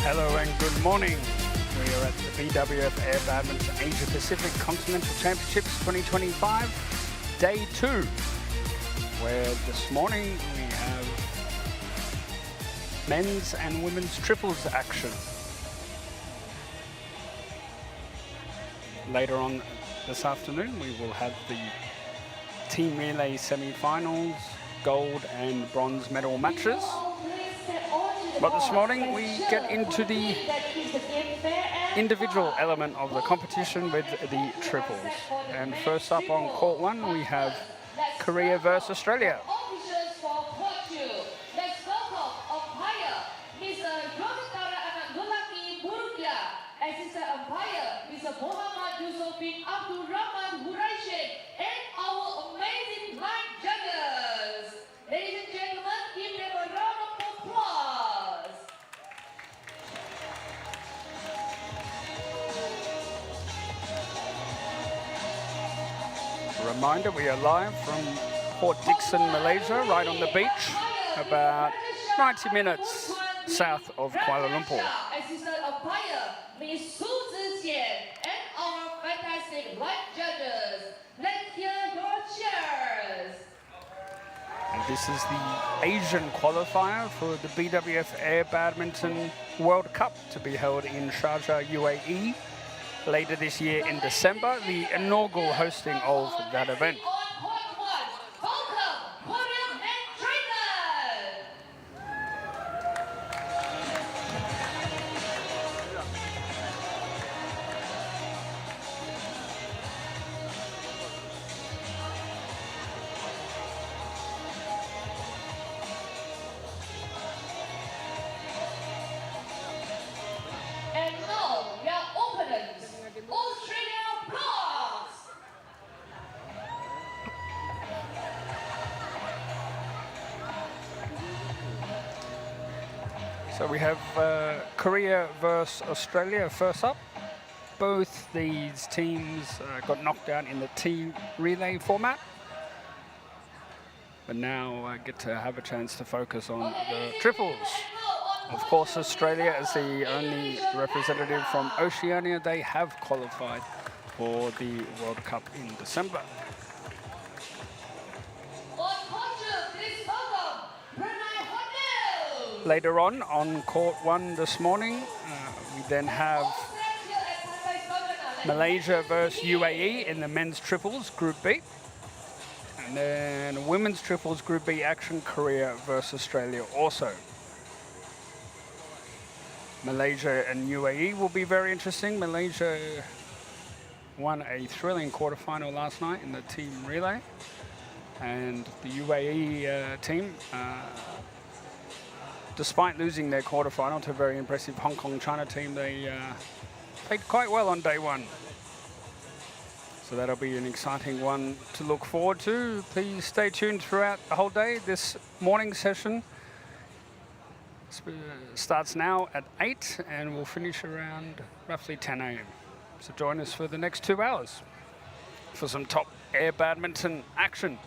Hello and good morning. We are at the BWF Air Badminton Asia Pacific Continental Championships 2025, Day 2, where this morning we have men's and women's triples action. Later on this afternoon we will have the team relay semi-finals, gold and bronze medal matches. But this morning we get into the individual element of the competition with the triples. And first up on court 1 we have Korea versus Australia. Reminder, we are live from Port Dickson, Malaysia, right on the beach, about 90 minutes south of Kuala Lumpur. And our fantastic white judges, let's hear your cheers. And this is the Asian qualifier for the BWF Air Badminton World Cup to be held in Sharjah, UAE. Later this year in December, the inaugural hosting of that event. So we have Korea versus Australia first up. Both these teams got knocked out in the team relay format. But now I get to have a chance to focus on the triples. Of course, Australia is the only representative from Oceania. They have qualified for the World Cup in December. Later on court 1 this morning, we then have Malaysia versus UAE in the men's triples, Group B. And then women's triples, Group B action, Korea versus Australia also. Malaysia and UAE will be very interesting. Malaysia won a thrilling quarterfinal last night in the team relay. And the UAE team, despite losing their quarterfinal to a very impressive Hong Kong-China team, they played quite well on day 1. So that'll be an exciting one to look forward to. Please stay tuned throughout the whole day. This morning session starts now at 8 and will finish around roughly 10 a.m. So join us for the next 2 hours for some top air badminton action.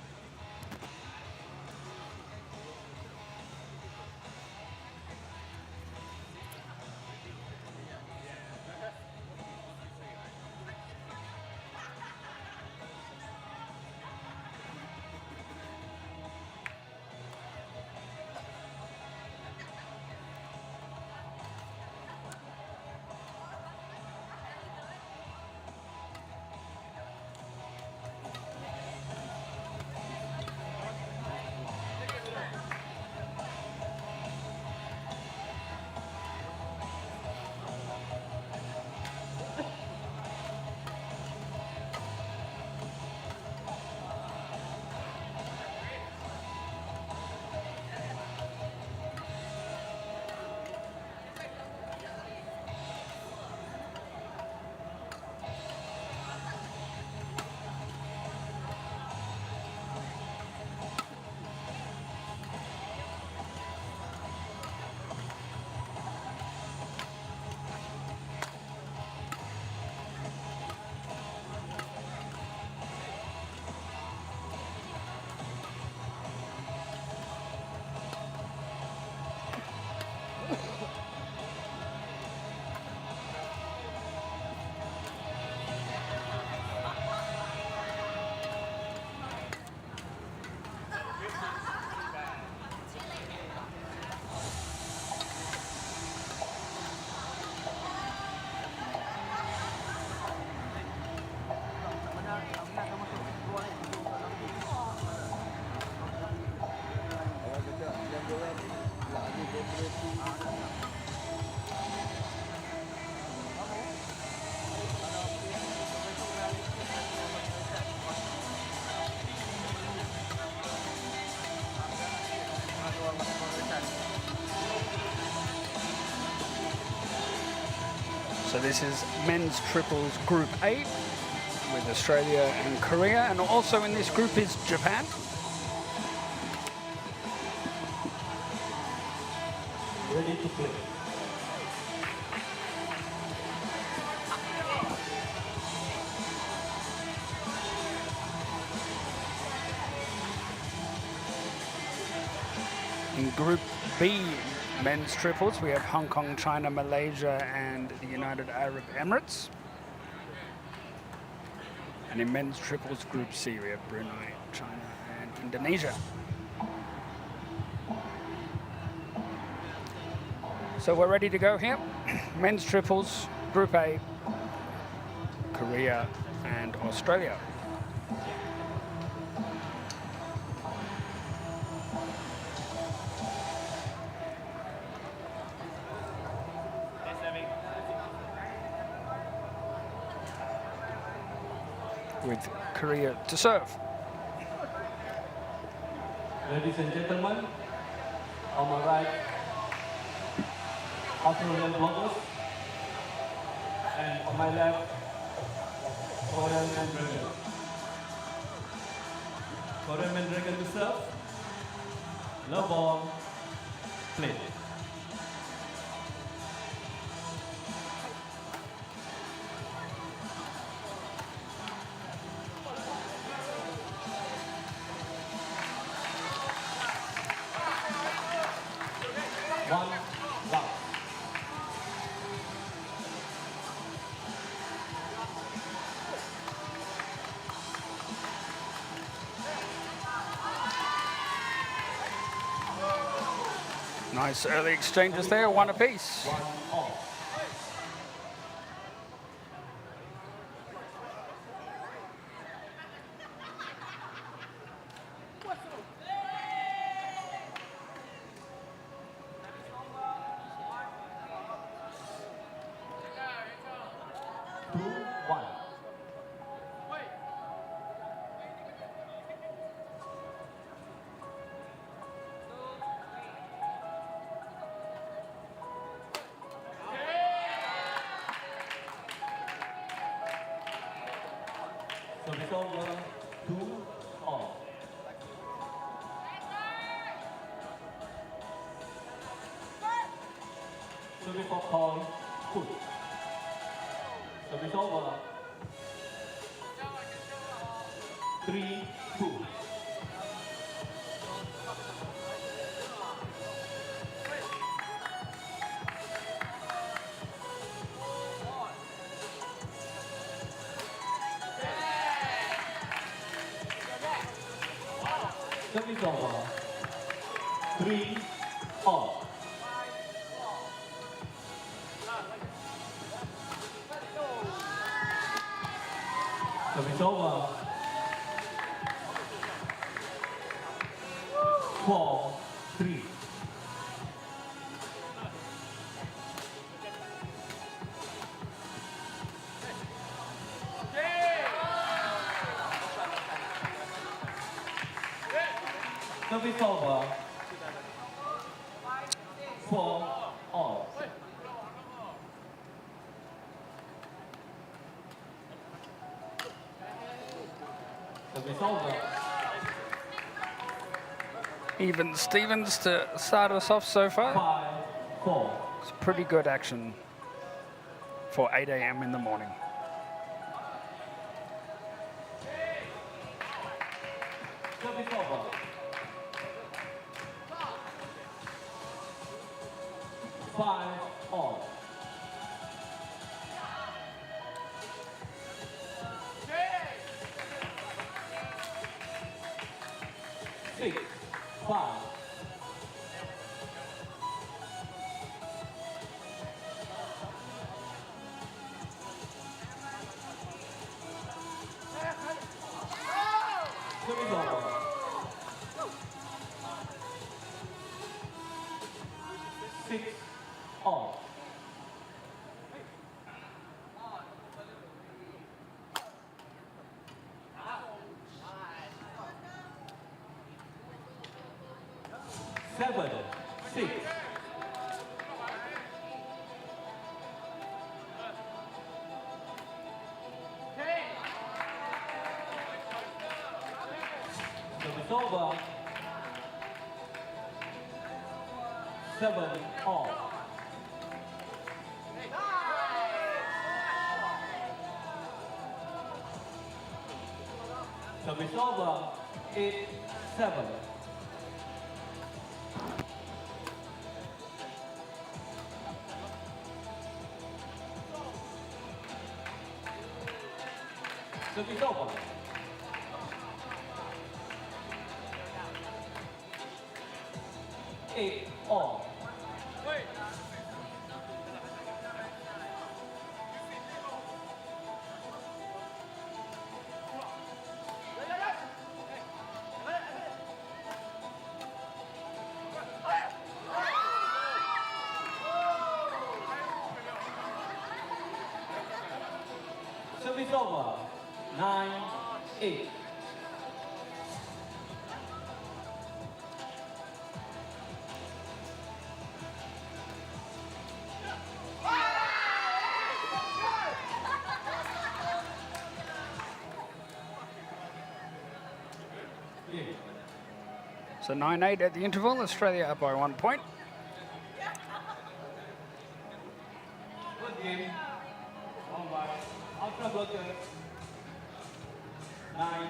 So this is men's triples Group A with Australia and Korea, and also in this group is Japan. Ready to play. In Group B, men's triples, we have Hong Kong, China, Malaysia, and the United Arab Emirates. And in men's triples, Group C, we have Brunei, China, and Indonesia. So we're ready to go here. Men's triples, Group A, Korea, and Australia. With Korea to serve. Ladies and gentlemen, on my right, Australian blockers, and on my left, Korean Mandragon. Korean Mandragon to serve. Love ball, play. One, love. Nice early exchanges there, one apiece. One all. Two, one. Service over, 2 all. Service for call, put. Service over, 3, 2. Service over, 3 all. Service over, 4, 3. Service over, 4 all. Service over. Even Stevens to start us off so far. 5, 4. It's pretty good action for 8 a.m. in the morning. Service over. 5 all. Six, 5. Service over. 6 all. Seven, 6. over. 7 all. Service over. 8-7. Service over. 8 all. Service over. 9-8. So 9-8 at the interval, Australia up by 1 point. Good game. Won by Ultra Blocker. 9-8.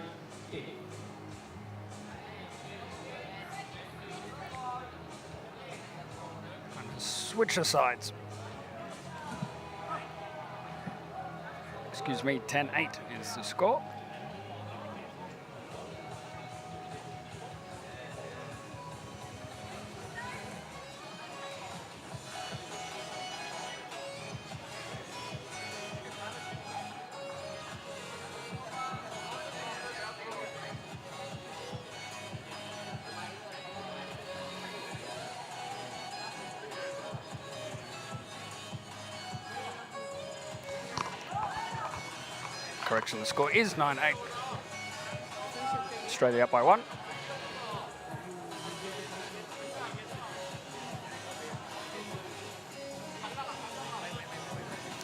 And switch sides. Excuse me, 10-8 is the score. Correction, the score is 9-8. Australia up by 1.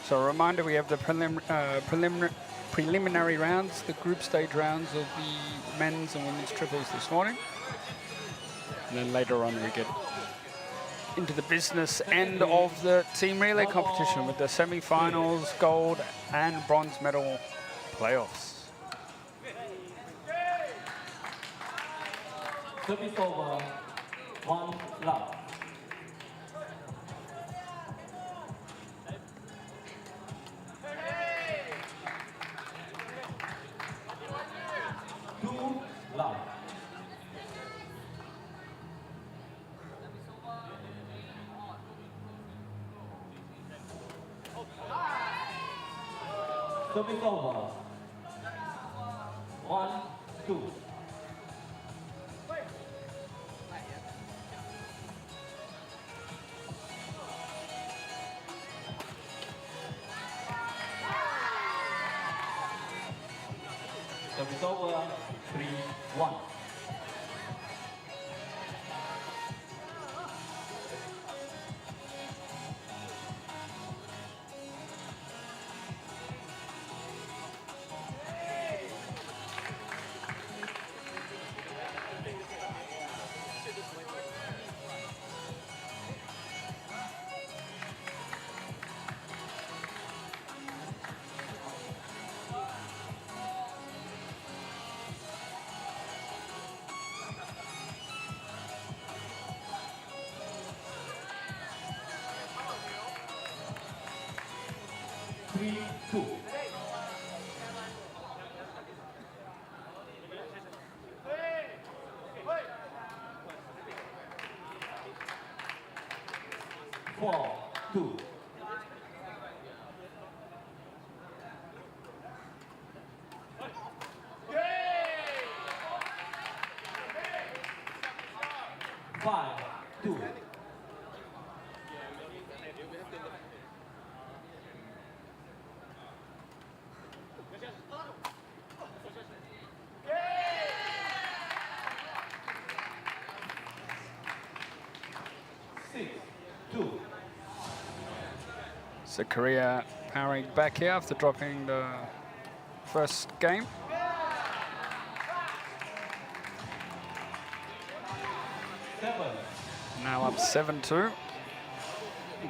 So a reminder, we have the preliminary rounds, the group stage rounds of the men's and women's triples this morning. And then later on we get into the business end of the team relay competition with the semi-finals, gold and bronze medal playoffs. Service over. 1 love. Two love. Service over. 1-2. Service over. 3-1. So Korea powering back here after dropping the first game. 7. Now up 7-2.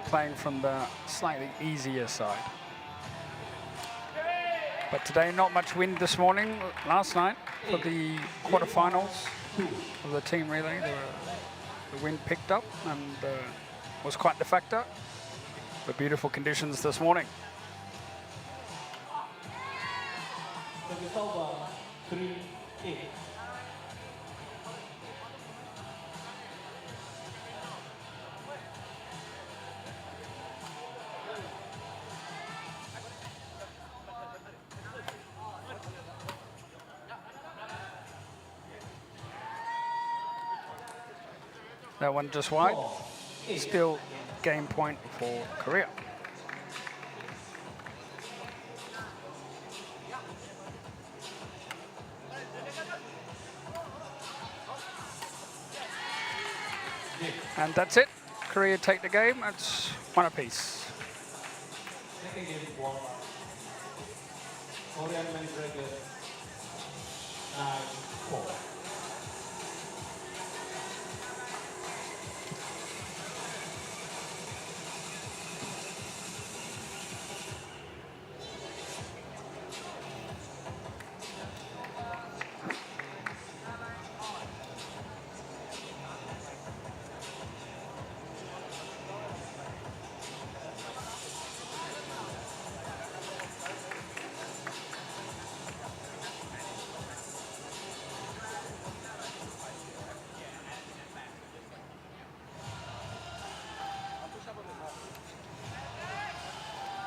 Playing from the slightly easier side. But today, not much wind this morning. Last night, for the quarterfinals of the team relay, the wind picked up and was quite the factor. But beautiful conditions this morning. Service over 3-8. That one just wide. Still game point for Korea. And that's it. Korea take the game. It's one apiece. Second game is warm up. Korean men's record 9-4.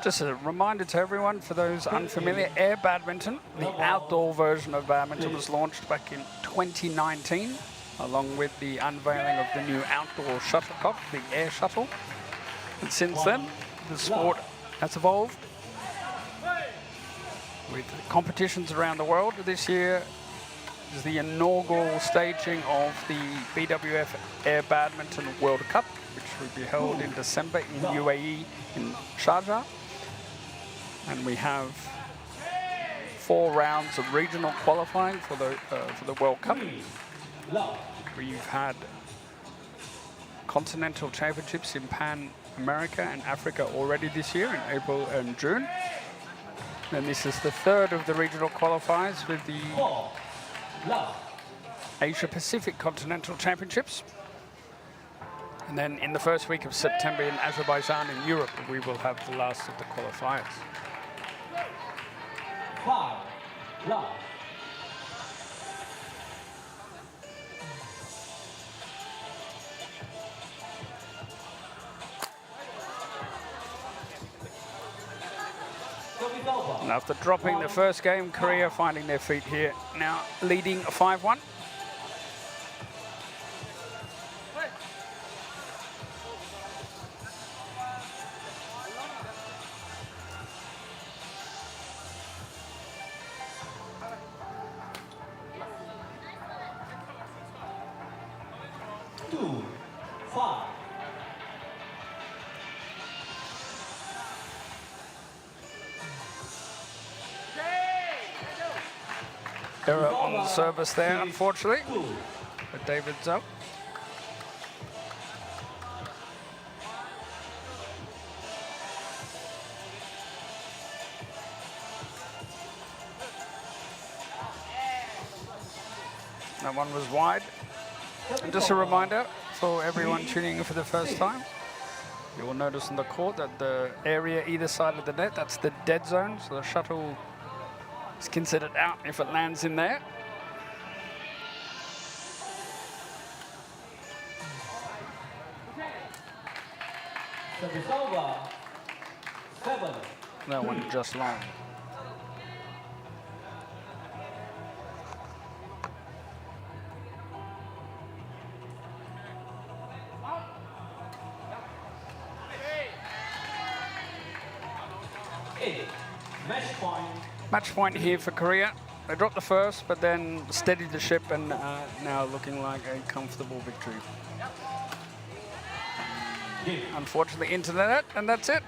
Just a reminder to everyone, for those unfamiliar, air badminton, the outdoor version of badminton, was launched back in 2019, along with the unveiling of the new outdoor shuttlecock, the air shuttle. And since then, the sport has evolved with competitions around the world. This year is the inaugural staging of the BWF Air Badminton World Cup, which will be held in December in UAE in Sharjah. And we have 4 rounds of regional qualifying for the World Cup. We've had Continental Championships in Pan America and Africa already this year in April and June. And this is the 3rd of the regional qualifiers with the Asia Pacific Continental Championships. And then in the first week of September in Azerbaijan in Europe, we will have the last of the qualifiers. 5 love. And after dropping the first game, Korea finding their feet here, now leading 5-1. Error on the service there, unfortunately, but David's up. That one was wide. And just a reminder for everyone tuning in for the first time, you will notice on the court that the area either side of the net, that's the dead zone, so the shuttle is considered out if it lands in there. Service over 7. That one just long. Match point. Match point here for Korea. They dropped the first, but then steadied the ship and now looking like a comfortable victory. Unfortunately into the net, and that's it.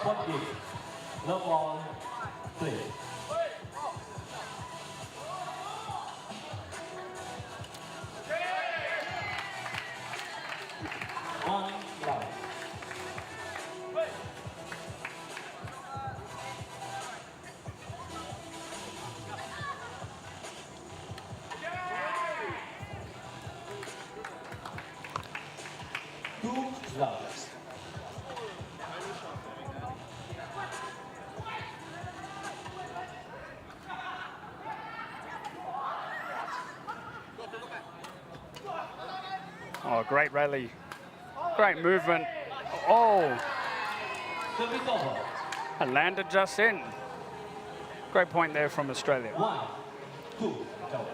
What gift? No ball, please. One love. Two loves. Oh, great rally. Great movement. Oh, Service over. and landed just in. Great point there from Australia. 1, 2, go.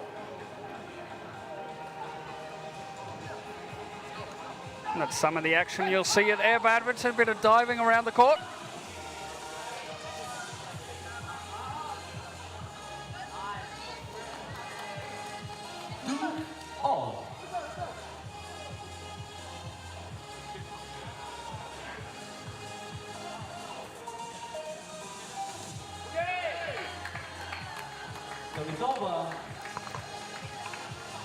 And that's some of the action you'll see at Air Badminton. A bit of diving around the court. All. Service over.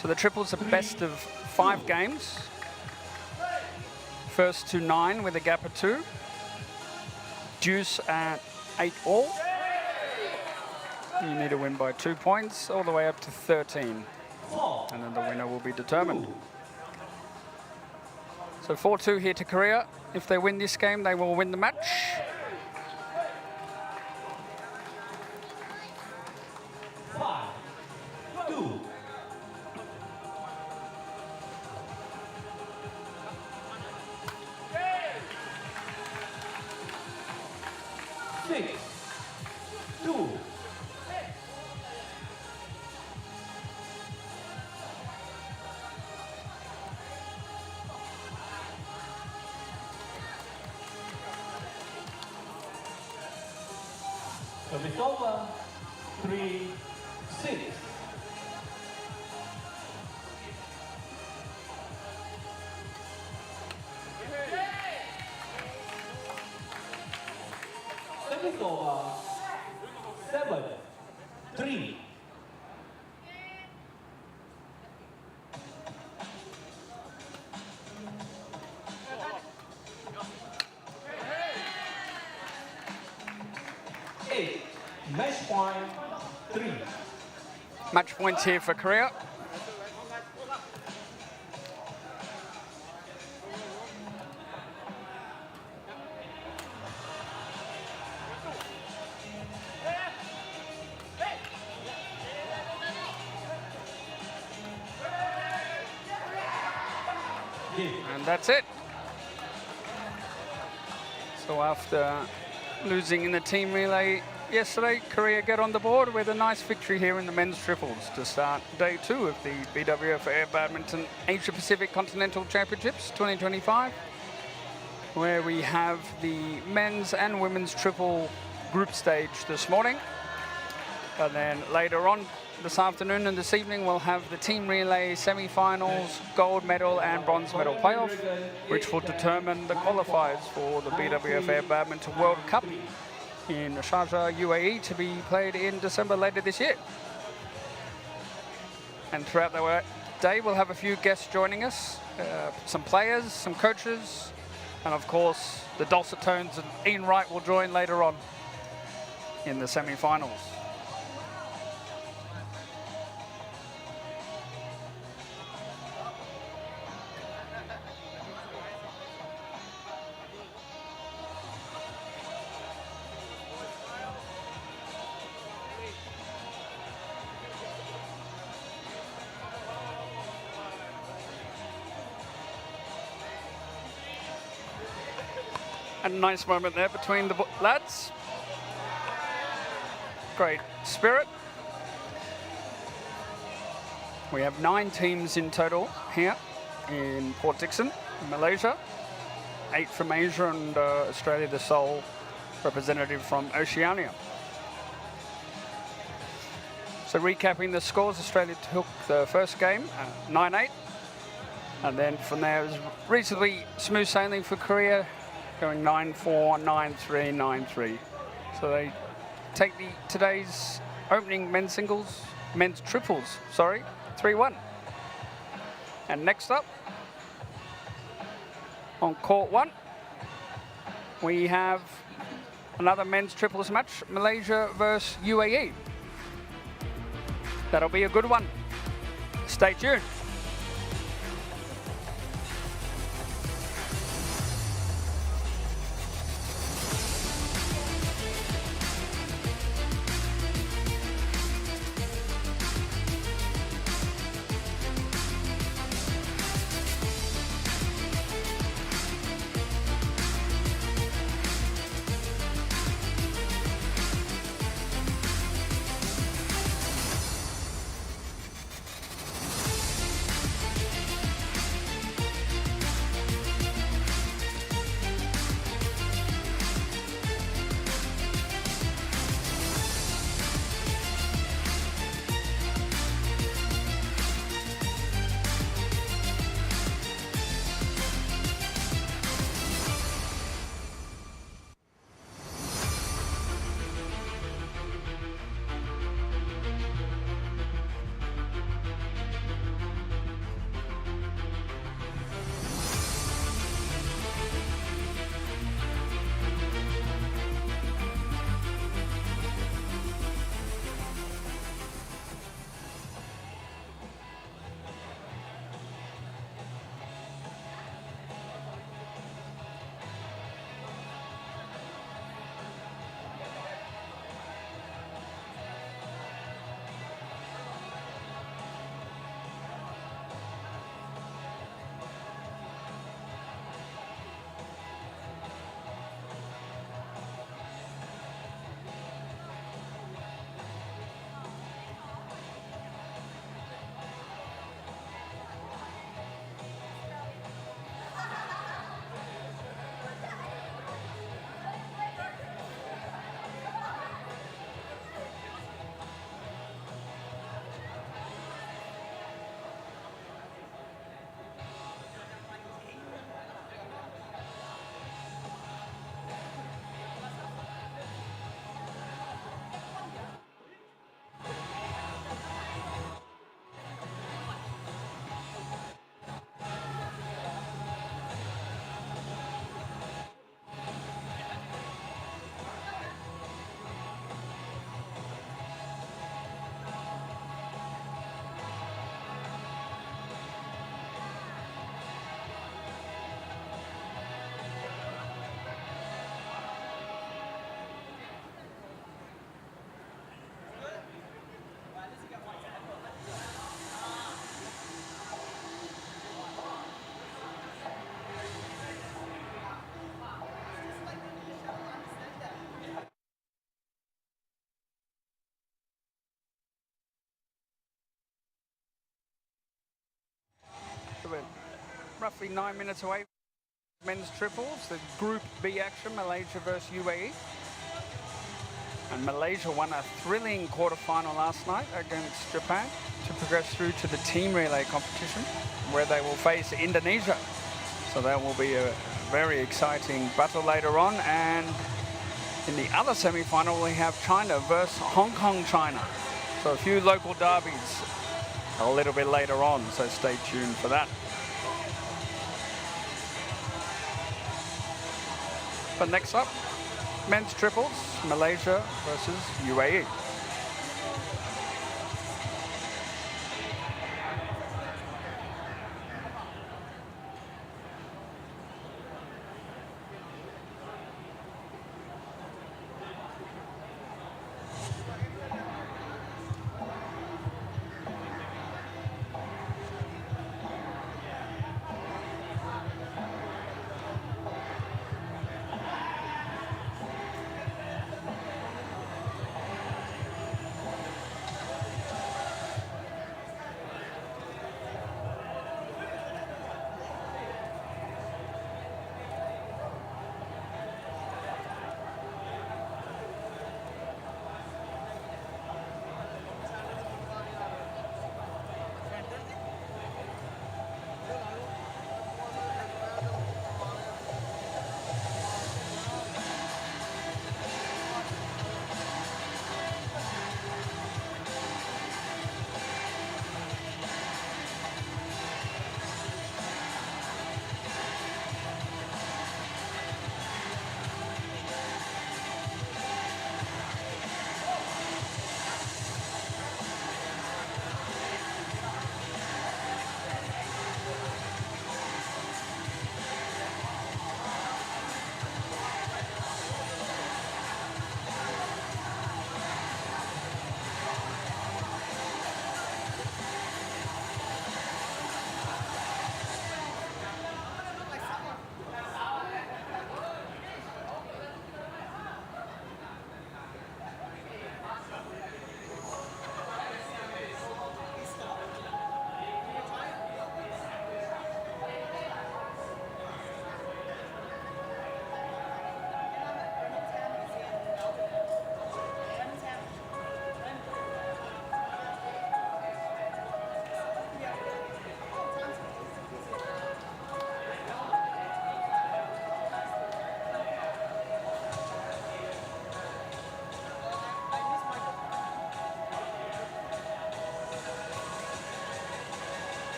So the triples are best of 5 games. First to 9 with a gap of 2. Deuce at 8 all. You need to win by 2 points, all the way up to 13. 4. And then the winner will be determined. So 4-2 here to Korea. If they win this game, they will win the match. Five, 2. Six, 2. Service over. 3, 6. Service over. 7, 3. Eight. Match point 3. Match points here for Korea. And that's it. So after losing in the team relay yesterday, Korea get on the board with a nice victory here in the men's triples to start day 2 of the BWF Air Badminton Asia Pacific Continental Championships 2025, where we have the men's and women's triple group stage this morning. And then later on this afternoon and this evening, we'll have the team relay semi-finals, gold medal and bronze medal playoff, which will determine the qualifiers for the BWF Air Badminton World Cup in Sharjah, UAE, to be played in December later this year. And throughout the day, we'll have a few guests joining us, some players, some coaches, and of course, the dulcet tones and Ian Wright will join later on in the semi-finals. A nice moment there between the lads. Great spirit. We have 9 teams in total here in Port Dickson, in Malaysia. 8 from Asia and Australia, the sole representative from Oceania. So recapping the scores, Australia took the first game, 9-8. And then from there, it was reasonably smooth sailing for Korea. going 9-4, 9-3, 9-3. So they take today's opening men's triples, 3-1. And next up, on court 1, we have another men's triples match, Malaysia versus UAE. That'll be a good one. Stay tuned. So we're roughly 9 minutes away. Men's triples, the Group B action, Malaysia versus UAE. And Malaysia won a thrilling quarterfinal last night against Japan to progress through to the team relay competition, where they will face Indonesia. So that will be a very exciting battle later on. And in the other semi-final, we have China versus Hong Kong, China. So a few local derbies a little bit later on, so stay tuned for that. But next up, men's triples, Malaysia versus UAE.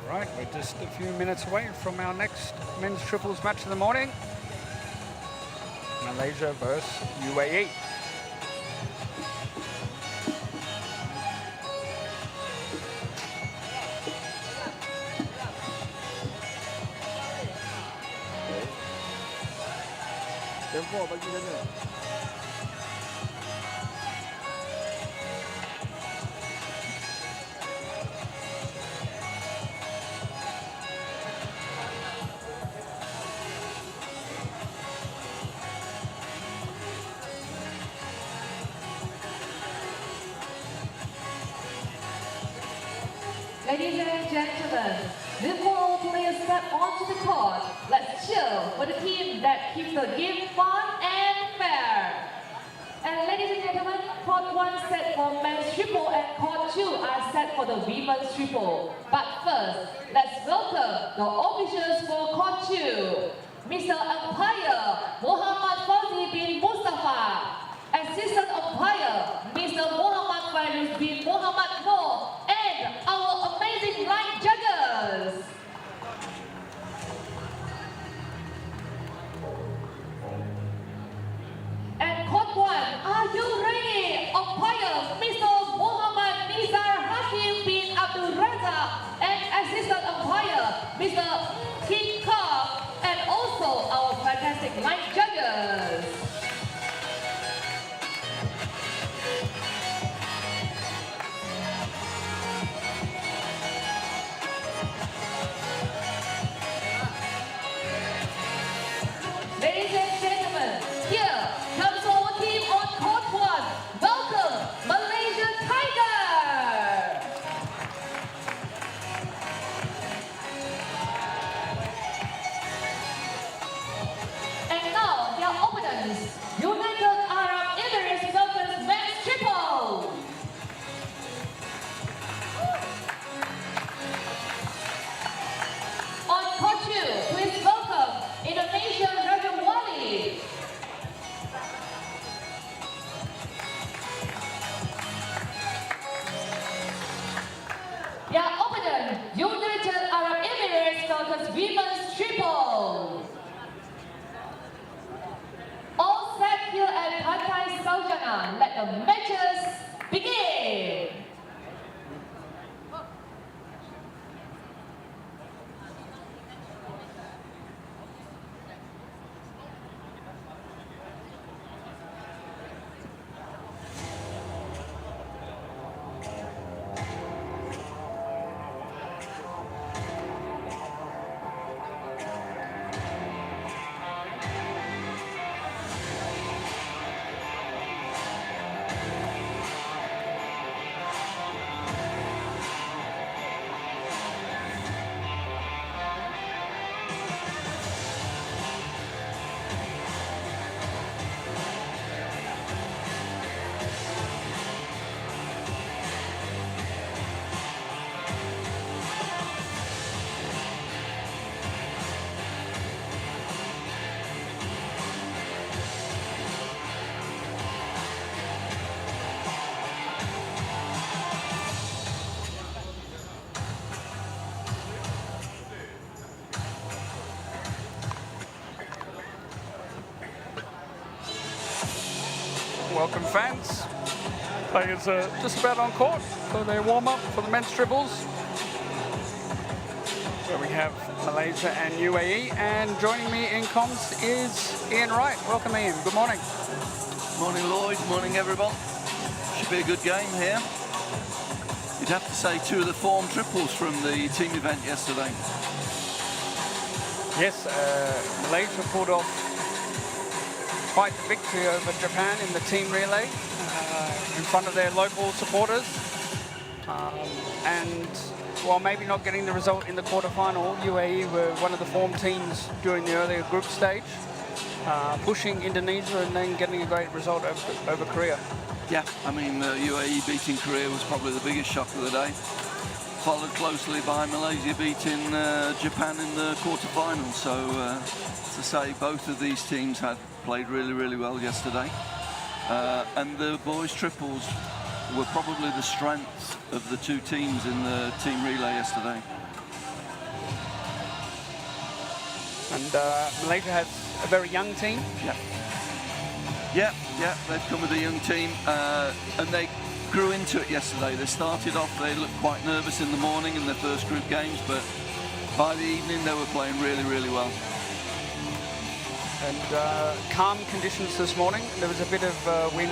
Right, we're just a few minutes away from our next men's triples match of the morning. Malaysia versus UAE. Tempo bagi sana. Ladies and gentlemen, before all players step onto the court, let's cheer for the team that keeps the game fun and fair. And ladies and gentlemen, court 1 set for men's triple and court 2 are set for the women's triple. But first, let's welcome the officials for court 2. Mr. Umpire Muhammad Fauzi bin Mustafa, Assistant Umpire Mr. Muhammad Fairuz bin Muhammad Noor, and our amazing line judges. And court 1, are you ready? Umpires Mr. Muhammad Nizar Hakim bin Abdul Razak and Assistant Umpire Mr. King Kong, and also our fantastic line judges. Ladies and gentlemen, here comes our team on court 1. Welcome, Malaysia Tiger! And now, their opponents, United Arab Emirates versus men's triple. On court 2, please welcome Indonesia Raja Wali. Their opponent, United Arab Emirates versus women's triple. All set here at Pantai Saujana. Let the matches begin. Welcome fans. Players are just about on court for their warm-up for the men's triples. So we have Malaysia and UAE, and joining me in comms is Ian Wright. Welcome Ian, good morning. Morning Lloyd, morning everyone. Should be a good game here. You'd have to say 2 of the form triples from the team event yesterday. Yes, Malaysia pulled off quite the victory over Japan in the team relay in front of their local supporters. And while maybe not getting the result in the quarterfinal, UAE were one of the form teams during the earlier group stage, pushing Indonesia and then getting a great result over Korea. Yeah, I mean, UAE beating Korea was probably the biggest shock of the day. Followed closely by Malaysia beating Japan in the quarterfinals. So, to say, both of these teams had played really, really well yesterday. And the boys' triples were probably the strength of the two teams in the team relay yesterday. And Malaysia has a very young team. Yeah, they've come with a young team, and they grew into it yesterday. They started off, they looked quite nervous in the morning in their first group games, but by the evening they were playing really, really well. And calm conditions this morning. There was a bit of wind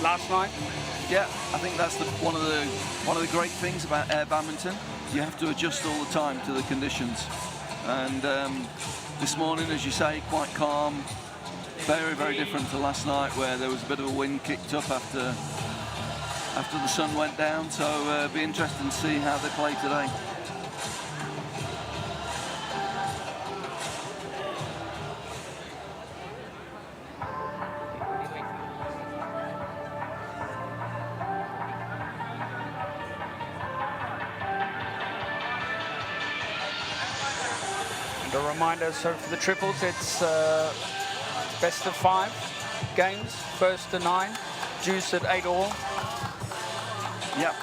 last night. Yeah, I think that's one of the great things about air badminton. You have to adjust all the time to the conditions. And this morning, as you say, quite calm. Very, very different to last night, where there was a bit of a wind kicked up after the sun went down. So it'll be interesting to see how they play today. And a reminder, so for the triples, it's best of 5 games, first to 9, deuce at 8 all. Yep.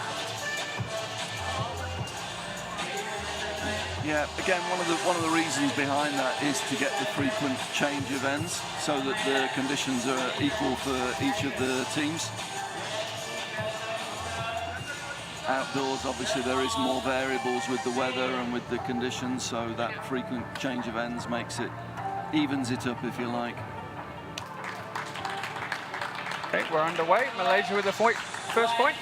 Yeah, again, one of the reasons behind that is to get the frequent change of ends so that the conditions are equal for each of the teams. Outdoors, obviously, there is more variables with the weather and with the conditions, so that frequent change of ends evens it up, if you like. Okay, we're underway. Malaysia with the first point.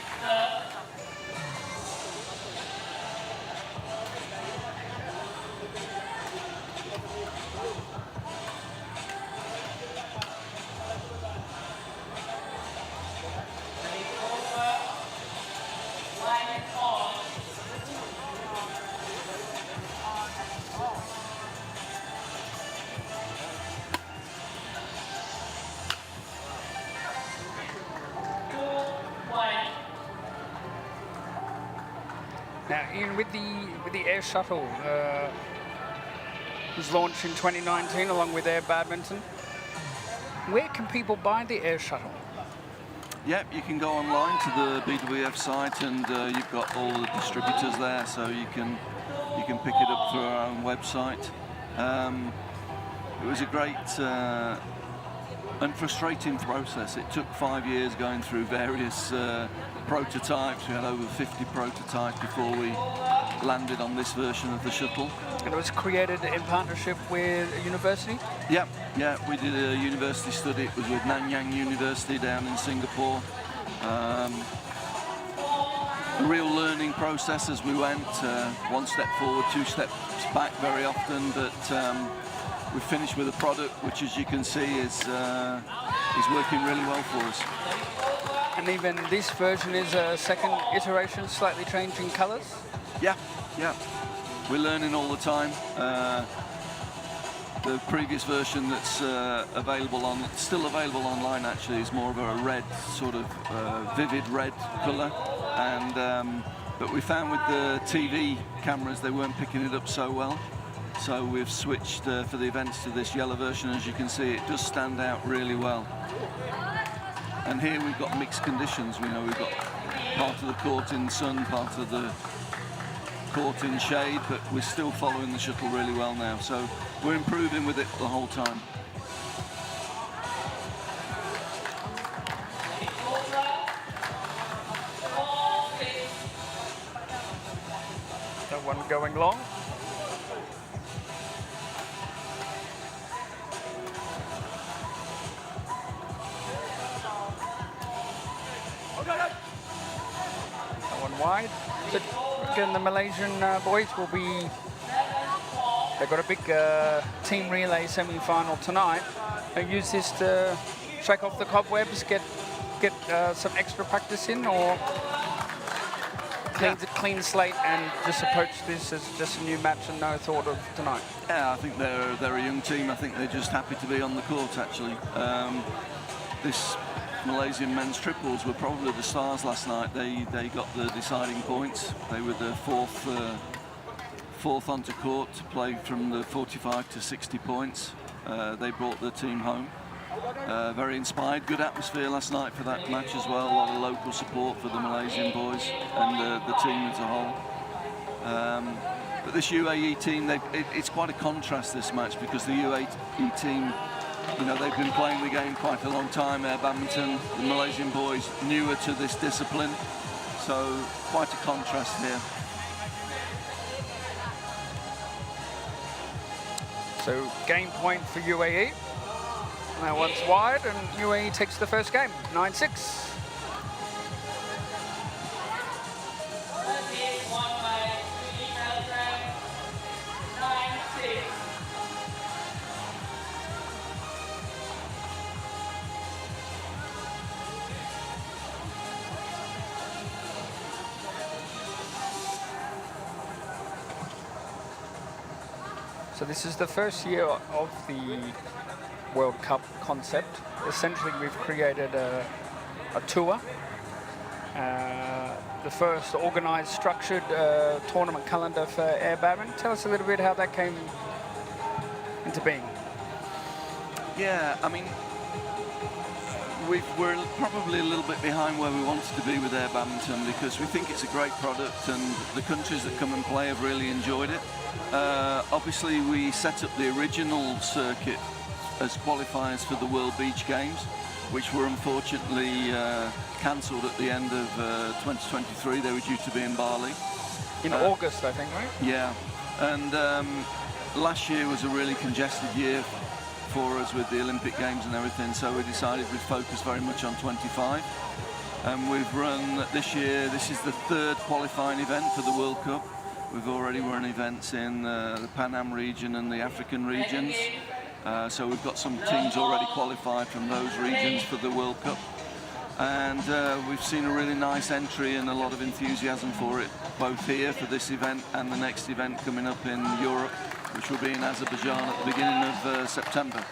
Now, Ian, with the air shuttle, was launched in 2019 along with Air Badminton. Where can people buy the air shuttle? Yep, you can go online to the BWF site, and you've got all the distributors there, so you can pick it up through our own website. It was a great and frustrating process. It took 5 years going through various prototypes. We had over 50 prototypes before we landed on this version of the shuttle. And it was created in partnership with a university? Yeah, we did a university study. It was with Nanyang University down in Singapore. A real learning process as we went, 1 step forward, 2 steps back very often, but we finished with a product which, as you can see, is working really well for us. And even this version is a second iteration, slightly changing colours? Yeah. We're learning all the time. The previous version that's still available online actually is more of a red, sort of vivid red colour. And but we found with the TV cameras they weren't picking it up so well. So we've switched for the events to this yellow version. As you can see, it does stand out really well. And here we've got mixed conditions. We've got part of the court in sun, part of the court in shade, but we're still following the shuttle really well now. So we're improving with it the whole time. That one going long. That one wide. But again, the Malaysian boys will be... They've got a big team relay semi-final tonight. They use this to shake off the cobwebs, get some extra practice in, or clean slate and just approach this as just a new match and no thought of tonight. Yeah, I think they're a young team. I think they're just happy to be on the court, actually. This Malaysian men's triples were probably the stars last night. They got the deciding points. They were the fourth onto court to play from the 45 to 60 points. They brought the team home. Very inspired, good atmosphere last night for that match as well. A lot of local support for the Malaysian boys and the team as a whole. But this UAE team, it's quite a contrast, this match, because the UAE team, you know, they've been playing the game quite a long time, air badminton. The Malaysian boys newer to this discipline, so quite a contrast here. So game point for UAE. That one's wide, and UAE takes the first game, 9-6. So this is the first year of the World Cup concept. Essentially, we've created a tour. The first organised, structured tournament calendar for air badminton. Tell us a little bit how that came into being. Yeah, I mean, we're probably a little bit behind where we wanted to be with air badminton, because we think it's a great product and the countries that come and play have really enjoyed it. Obviously, we set up the original circuit as qualifiers for the World Beach Games, which were unfortunately cancelled at the end of 2023. They were due to be in Bali. In August, I think, right? Yeah, and last year was a really congested year for us with the Olympic Games and everything, so we decided we'd focus very much on 25. And we've run this year, this is the third qualifying event for the World Cup. We've already run events in the Pan Am region and the African regions. So we've got some teams already qualified from those regions for the World Cup. And we've seen a really nice entry and a lot of enthusiasm for it, both here for this event and the next event coming up in Europe, which will be in Azerbaijan at the beginning of September.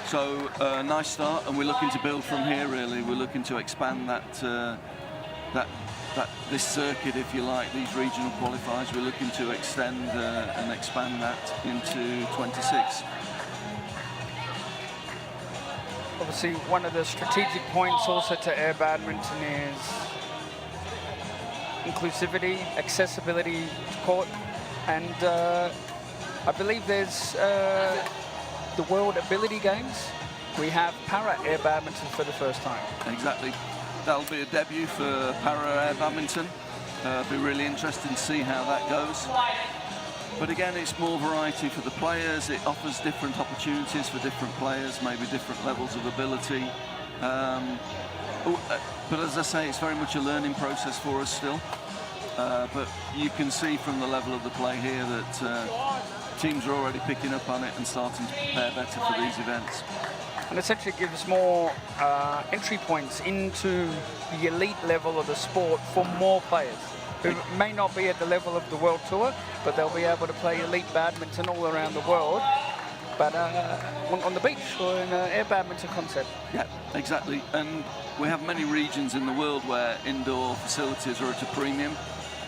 So nice start, and we're looking to build from here, really. We're looking to expand this circuit, if you like, these regional qualifiers. We're looking to extend and expand that into 26. Obviously, one of the strategic points also to air badminton is inclusivity, accessibility to court, and I believe there's the World Ability Games. We have para air badminton for the first time. Exactly. That'll be a debut for para air badminton. It'll be really interesting to see how that goes. But again, it's more variety for the players. It offers different opportunities for different players, maybe different levels of ability. But as I say, it's very much a learning process for us still. But you can see from the level of the play here that teams are already picking up on it and starting to prepare better for these events. And essentially gives more entry points into the elite level of the sport for more players who may not be at the level of the World Tour, but they'll be able to play elite badminton all around the world, but on the beach or in an air badminton concept. Yeah, exactly. And we have many regions in the world where indoor facilities are at a premium,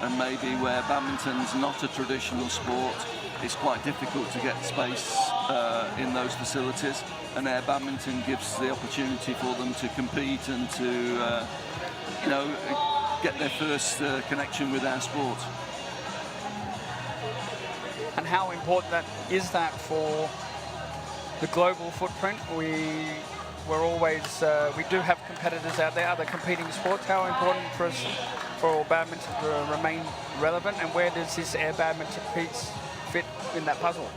and maybe where badminton's not a traditional sport, it's quite difficult to get space in those facilities, and air badminton gives the opportunity for them to compete and to, you know, get their first connection with our sport. And how important is that for the global footprint? We're always, we do have competitors out there, other competing sports. How important for us for badminton to remain relevant, and where does this air badminton piece fit in that puzzle?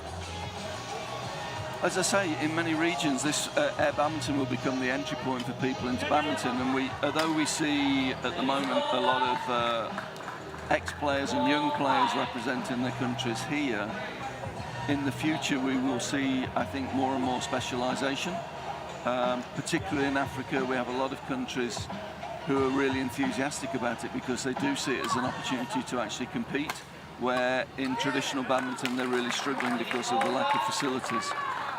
As I say, in many regions, this air badminton will become the entry point for people into badminton. And although we see at the moment a lot of ex-players and young players representing their countries here, in the future we will see, I think, more and more specialisation. Particularly in Africa, we have a lot of countries who are really enthusiastic about it because they do see it as an opportunity to actually compete, where in traditional badminton they're really struggling because of the lack of facilities.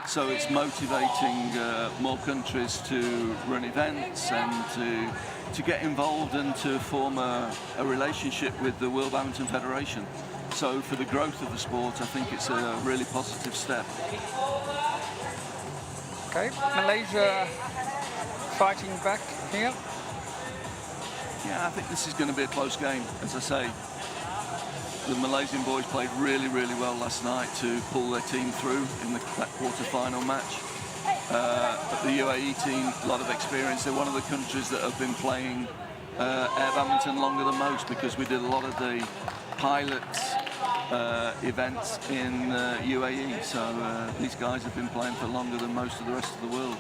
So it's motivating more countries to run events and to get involved and to form a relationship with the World Badminton Federation. So for the growth of the sport, I think it's a really positive step. Okay, Malaysia fighting back here. Yeah, I think this is going to be a close game. As I say, the Malaysian boys played really, really well last night to pull their team through in that quarter-final match. But the UAE team, a lot of experience. They're one of the countries that have been playing air badminton longer than most, because we did a lot of the pilots events in UAE. So these guys have been playing for longer than most of the rest of the world.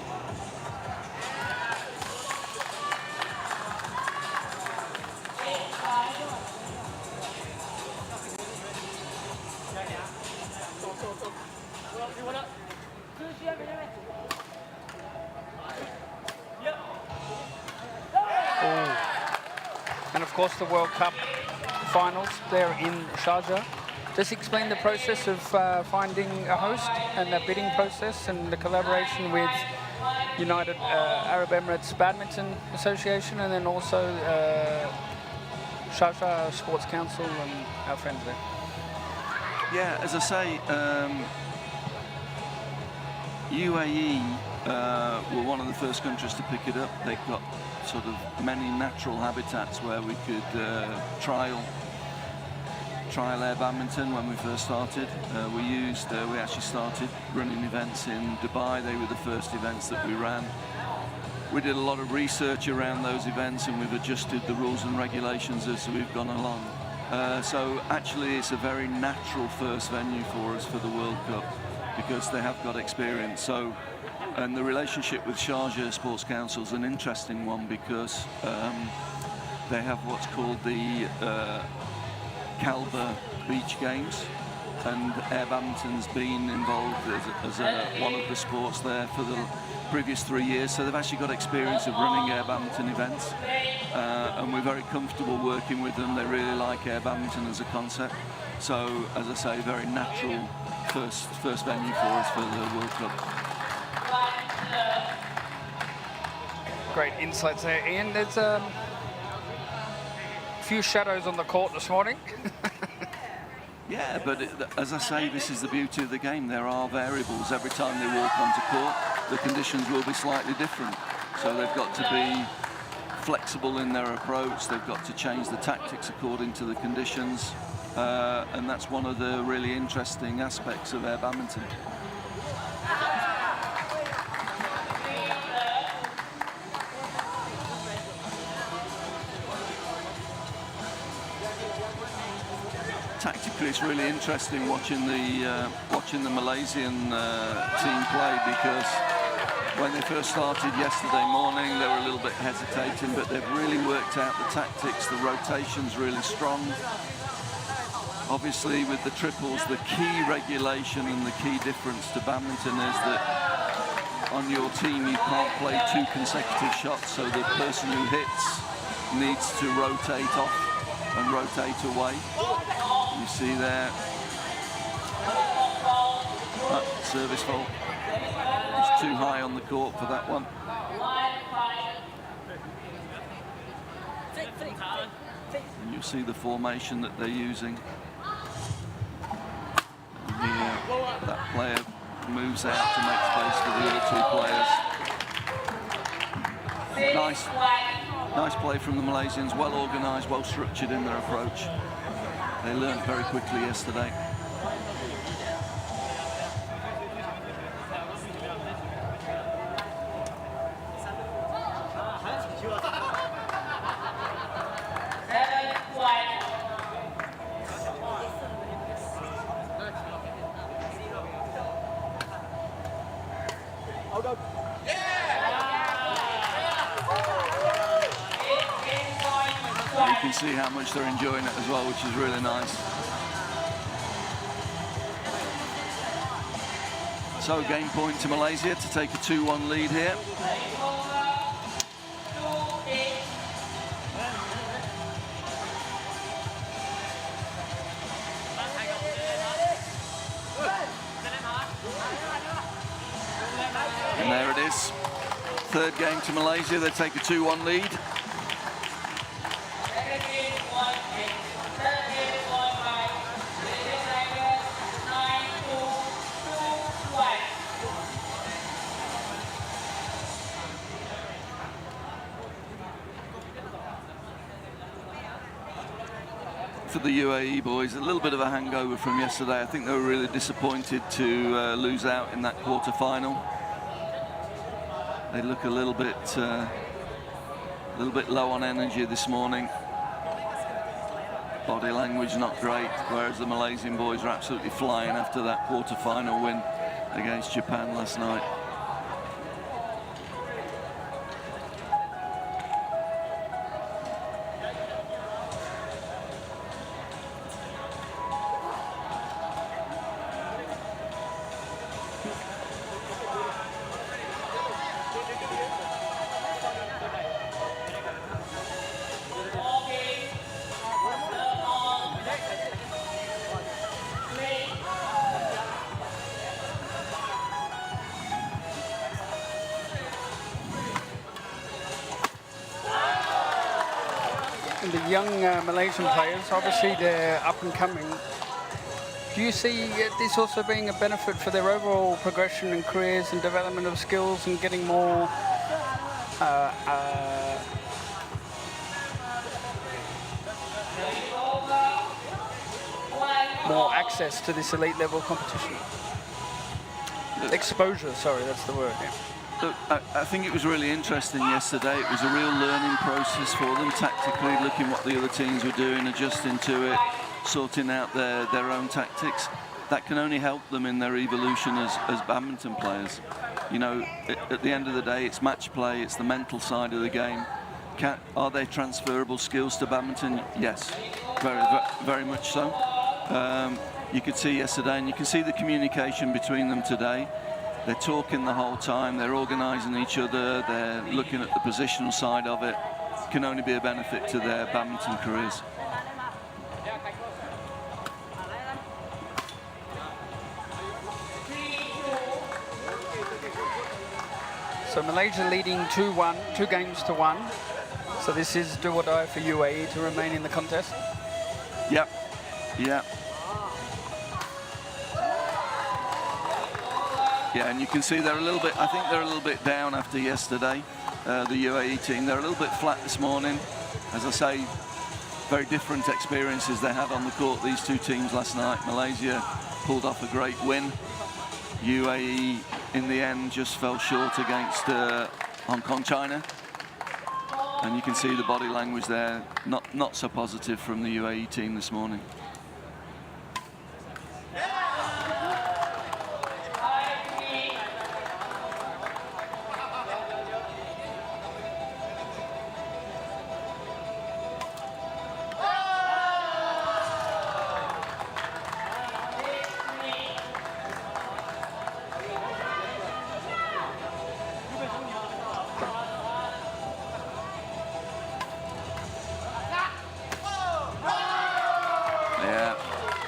And of course the World Cup finals there in Sharjah. Just explain the process of finding a host and the bidding process and the collaboration with United Arab Emirates Badminton Association, and then also Sharjah Sports Council and our friends there. Yeah, as I say, UAE were one of the first countries to pick it up. They've got sort of many natural habitats where we could trial air badminton when we first started. We actually started running events in Dubai. They were the first events that we ran. We did a lot of research around those events, and we've adjusted the rules and regulations as we've gone along. So actually it's a very natural first venue for us for the World Cup, because they have got experience. So, and the relationship with Sharjah Sports Council is an interesting one, because they have what's called the Kalba Beach Games, and air badminton's been involved as one of the sports there for the previous 3 years. So they've actually got experience of running air badminton events, and we're very comfortable working with them. They really like air badminton as a concept. So, as I say, very natural first venue for us for the World Cup. Great insights there, Ian. There's a few shadows on the court this morning. Yeah, but as I say, this is the beauty of the game. There are variables. Every time they walk onto court, the conditions will be slightly different. So they've got to be flexible in their approach. They've got to change the tactics according to the conditions. And that's one of the really interesting aspects of air badminton. Tactically, it's really interesting watching the Malaysian team play, because when they first started yesterday morning, they were a little bit hesitating, but they've really worked out the tactics. The rotation's really strong. Obviously, with the triples, the key regulation and the key difference to badminton is that on your team you can't play 2 consecutive shots, so the person who hits needs to rotate off and rotate away. You see there, service fault. It's too high on the court for that one. And you'll see the formation that they're using. And here, that player moves out to make space for the other 2 players. Nice play from the Malaysians, well organised, well structured in their approach. They learned very quickly yesterday. You can see how much they're enjoying it as well, which is really nice. So game point to Malaysia to take a 2-1 lead here. third game to Malaysia. They take a 2-1 lead. For the UAE boys, a little bit of a hangover from yesterday. I think they were really disappointed to lose out in that quarter-final. They look a little bit low on energy this morning. Body language not great, whereas the Malaysian boys are absolutely flying after that quarter-final win against Japan last night. The young Malaysian players, obviously they're up and coming. Do you see this also being a benefit for their overall progression in careers and development of skills and getting more more access to this elite level competition? Exposure, sorry, that's the word. Yeah. Look, I think it was really interesting yesterday. It was a real learning process for them, tactically, looking what the other teams were doing, adjusting to it, sorting out their own tactics. That can only help them in their evolution as badminton players. You know, at the end of the day, it's match play, it's the mental side of the game. Are they transferable skills to badminton? Yes, very much so. You could see yesterday, and you can see the communication between them today. They're talking the whole time, they're organising each other, they're looking at the positional side of it. It can only be a benefit to their badminton careers. So Malaysia leading 2-1, 2 games to 1. So this is do or die for UAE to remain in the contest? Yep, yep. Yeah, and you can see they're a little bit, I think they're a little bit down after yesterday, the UAE team. They're a little bit flat this morning. As I say, very different experiences they had on the court, these two teams last night. Malaysia pulled off a great win. UAE, in the end, just fell short against Hong Kong, China. And you can see the body language there, not so positive from the UAE team this morning.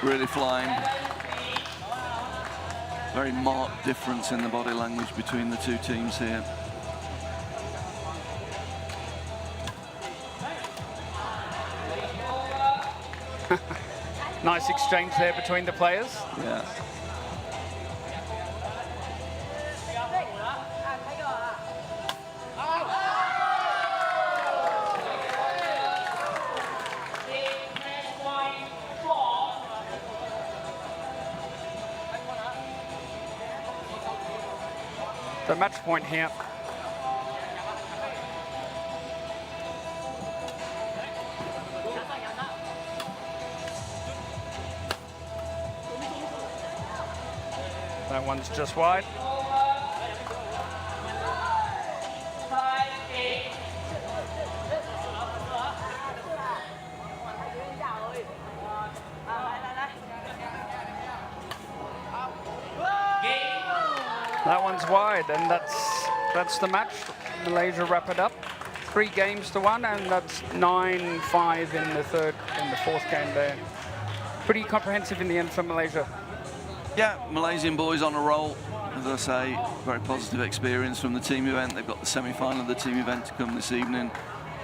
Really flying. Very marked difference in the body language between the two teams here. Nice exchange there between the players. Yeah. The match point here. That one's just wide. That one's wide, and that's the match. Malaysia wrap it up. 3 games to 1, and that's 9-5 in the fourth game there. Pretty comprehensive in the end for Malaysia. Yeah, Malaysian boys on a roll. as I say, very positive experience from the team event. They've got the semi-final of the team event to come this evening.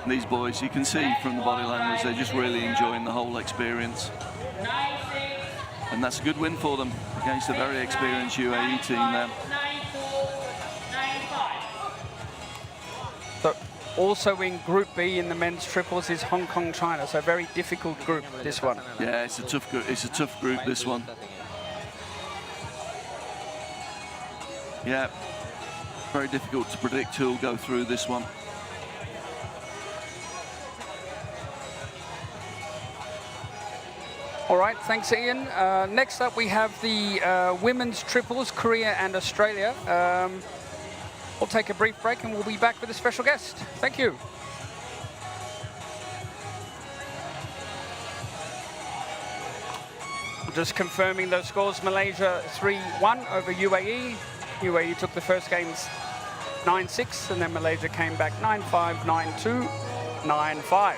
And these boys, you can see from the body language, they're just really enjoying the whole experience. And that's a good win for them against a very experienced UAE team there. So also in Group B in the men's triples is Hong Kong, China. So a very difficult group, this one. Yeah, it's a tough group. It's a tough group, this one. Yeah, very difficult to predict who'll go through this one. All right, thanks, Ian. Next up, we have the women's triples, Korea and Australia. We'll take a brief break and we'll be back with a special guest. Thank you. Just confirming those scores, Malaysia 3-1 over UAE. UAE took the first games 9-6, and then Malaysia came back 9-5, 9-2, 9-5.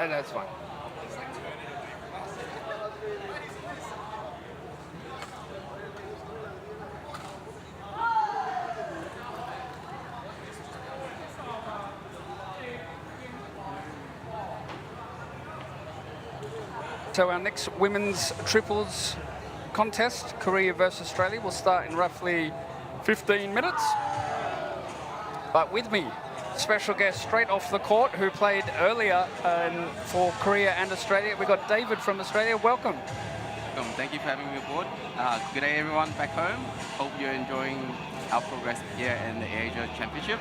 That's fine. So our next women's triples contest, Korea versus Australia, will start in roughly 15 minutes. But with me, special guest straight off the court who played earlier for Korea and Australia. We've got David from Australia. Welcome. Welcome. Thank you for having me aboard. Good day, everyone back home. Hope you're enjoying our progress here in the Asia Championship.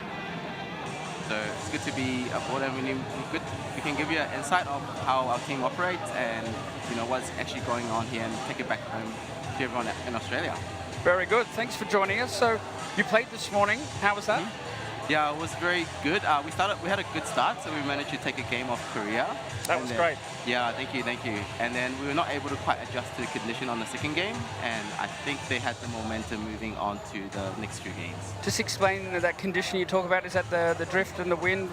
So it's good to be aboard, and we can give you an insight of how our team operates and what's actually going on here, and take it back home to everyone in Australia. Very good. Thanks for joining us. So you played this morning. How was that? Yeah, it was very good. We had a good start, so we managed to take a game off Korea. That was great. Yeah, thank you. And then we were not able to quite adjust to the condition on the second game, and I think they had the momentum moving on to the next few games. Just explain that condition you talk about. Is that the drift and the wind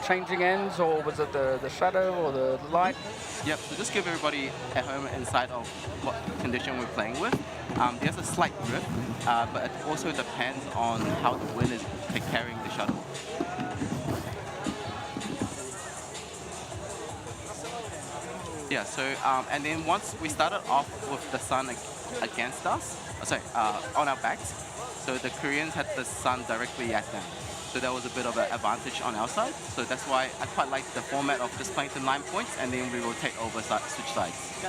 changing ends, or was it the shadow or the light? Yep, so just give everybody at home an insight of what condition we're playing with. There's a slight drift, but it also depends on how the wind is carrying the shuttle. Yeah, so, and then once we started off with the sun against us, on our backs, so the Koreans had the sun directly at them. So that was a bit of an advantage on our side. So that's why I quite like the format of just playing to 9 points, and then we rotate over, switch sides.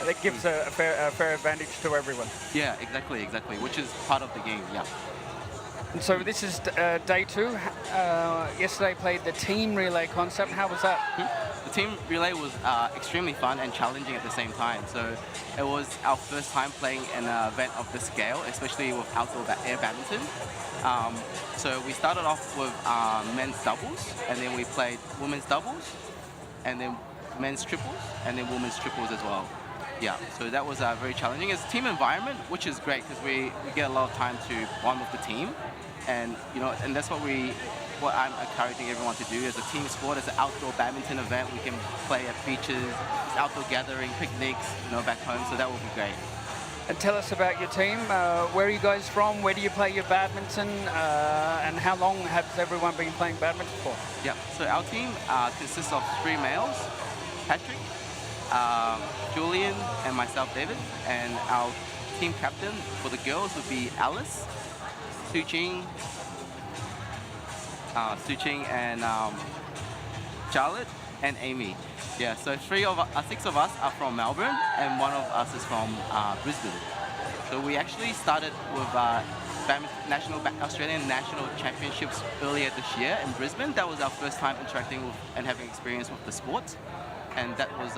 That gives a fair advantage to everyone. Yeah, exactly, which is part of the game, yeah. And so this is day two. Yesterday played the team relay concept. How was that? the team relay was extremely fun and challenging at the same time. So it was our first time playing an event of this scale, especially with outdoor air badminton. So we started off with men's doubles, and then we played women's doubles, and then men's triples, and then women's triples as well. Yeah, so that was very challenging. It's a team environment, which is great because we get a lot of time to bond with the team, and and that's what I'm encouraging everyone to do. As a team sport, as an outdoor badminton event, we can play at beaches, outdoor gathering, picnics, back home. So that will be great. And tell us about your team. Where are you guys from? Where do you play your badminton? And how long has everyone been playing badminton for? Yeah, so our team consists of 3 males, Patrick, Julian, and myself, David. And our team captain for the girls would be Alice, Suching, and Charlotte, and Amy. Yeah, so 6 of us are from Melbourne, and 1 of us is from Brisbane. So we actually started with Australian National Championships earlier this year in Brisbane. That was our first time interacting with and having experience with the sport, and that was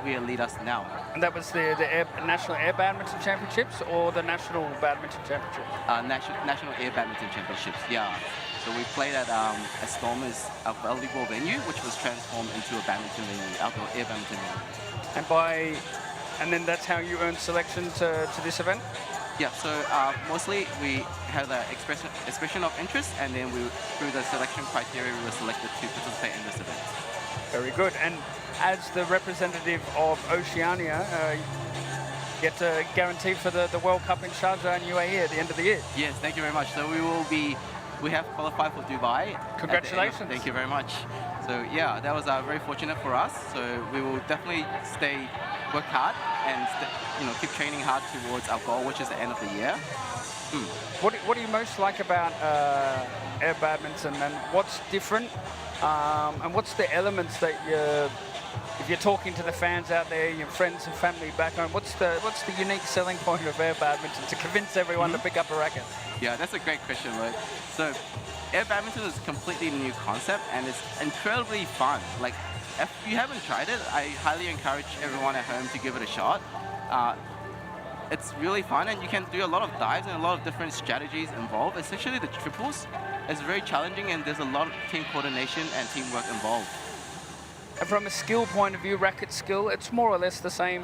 where lead us now. And that was the National Air Badminton Championships or the National Badminton Championships? National Air Badminton Championships, yeah. So we played at Stormers, a volleyball venue, which was transformed into a badminton venue, outdoor air badminton venue. And then that's how you earned selection to this event? Yeah, so mostly we had an expression of interest, and then through the selection criteria, we were selected to participate in this event. Very good. And as the representative of Oceania, get a guarantee for the World Cup in Sharjah and UAE at the end of the year. Yes, thank you very much. So we have qualified for Dubai. Congratulations. Thank you very much. So yeah, that was very fortunate for us. So we will definitely work hard and keep training hard towards our goal, which is the end of the year. What do you most like about air badminton, and what's different? And what's the elements that if you're talking to the fans out there, your friends and family back home, what's the unique selling point of air badminton to convince everyone to pick up a racket? Yeah, that's a great question, Lloyd. So air badminton is a completely new concept, and it's incredibly fun. Like, if you haven't tried it, I highly encourage everyone at home to give it a shot. It's really fun, and you can do a lot of dives and a lot of different strategies involved. Especially the triples is very challenging, and there's a lot of team coordination and teamwork involved. And from a skill point of view, racket skill, it's more or less the same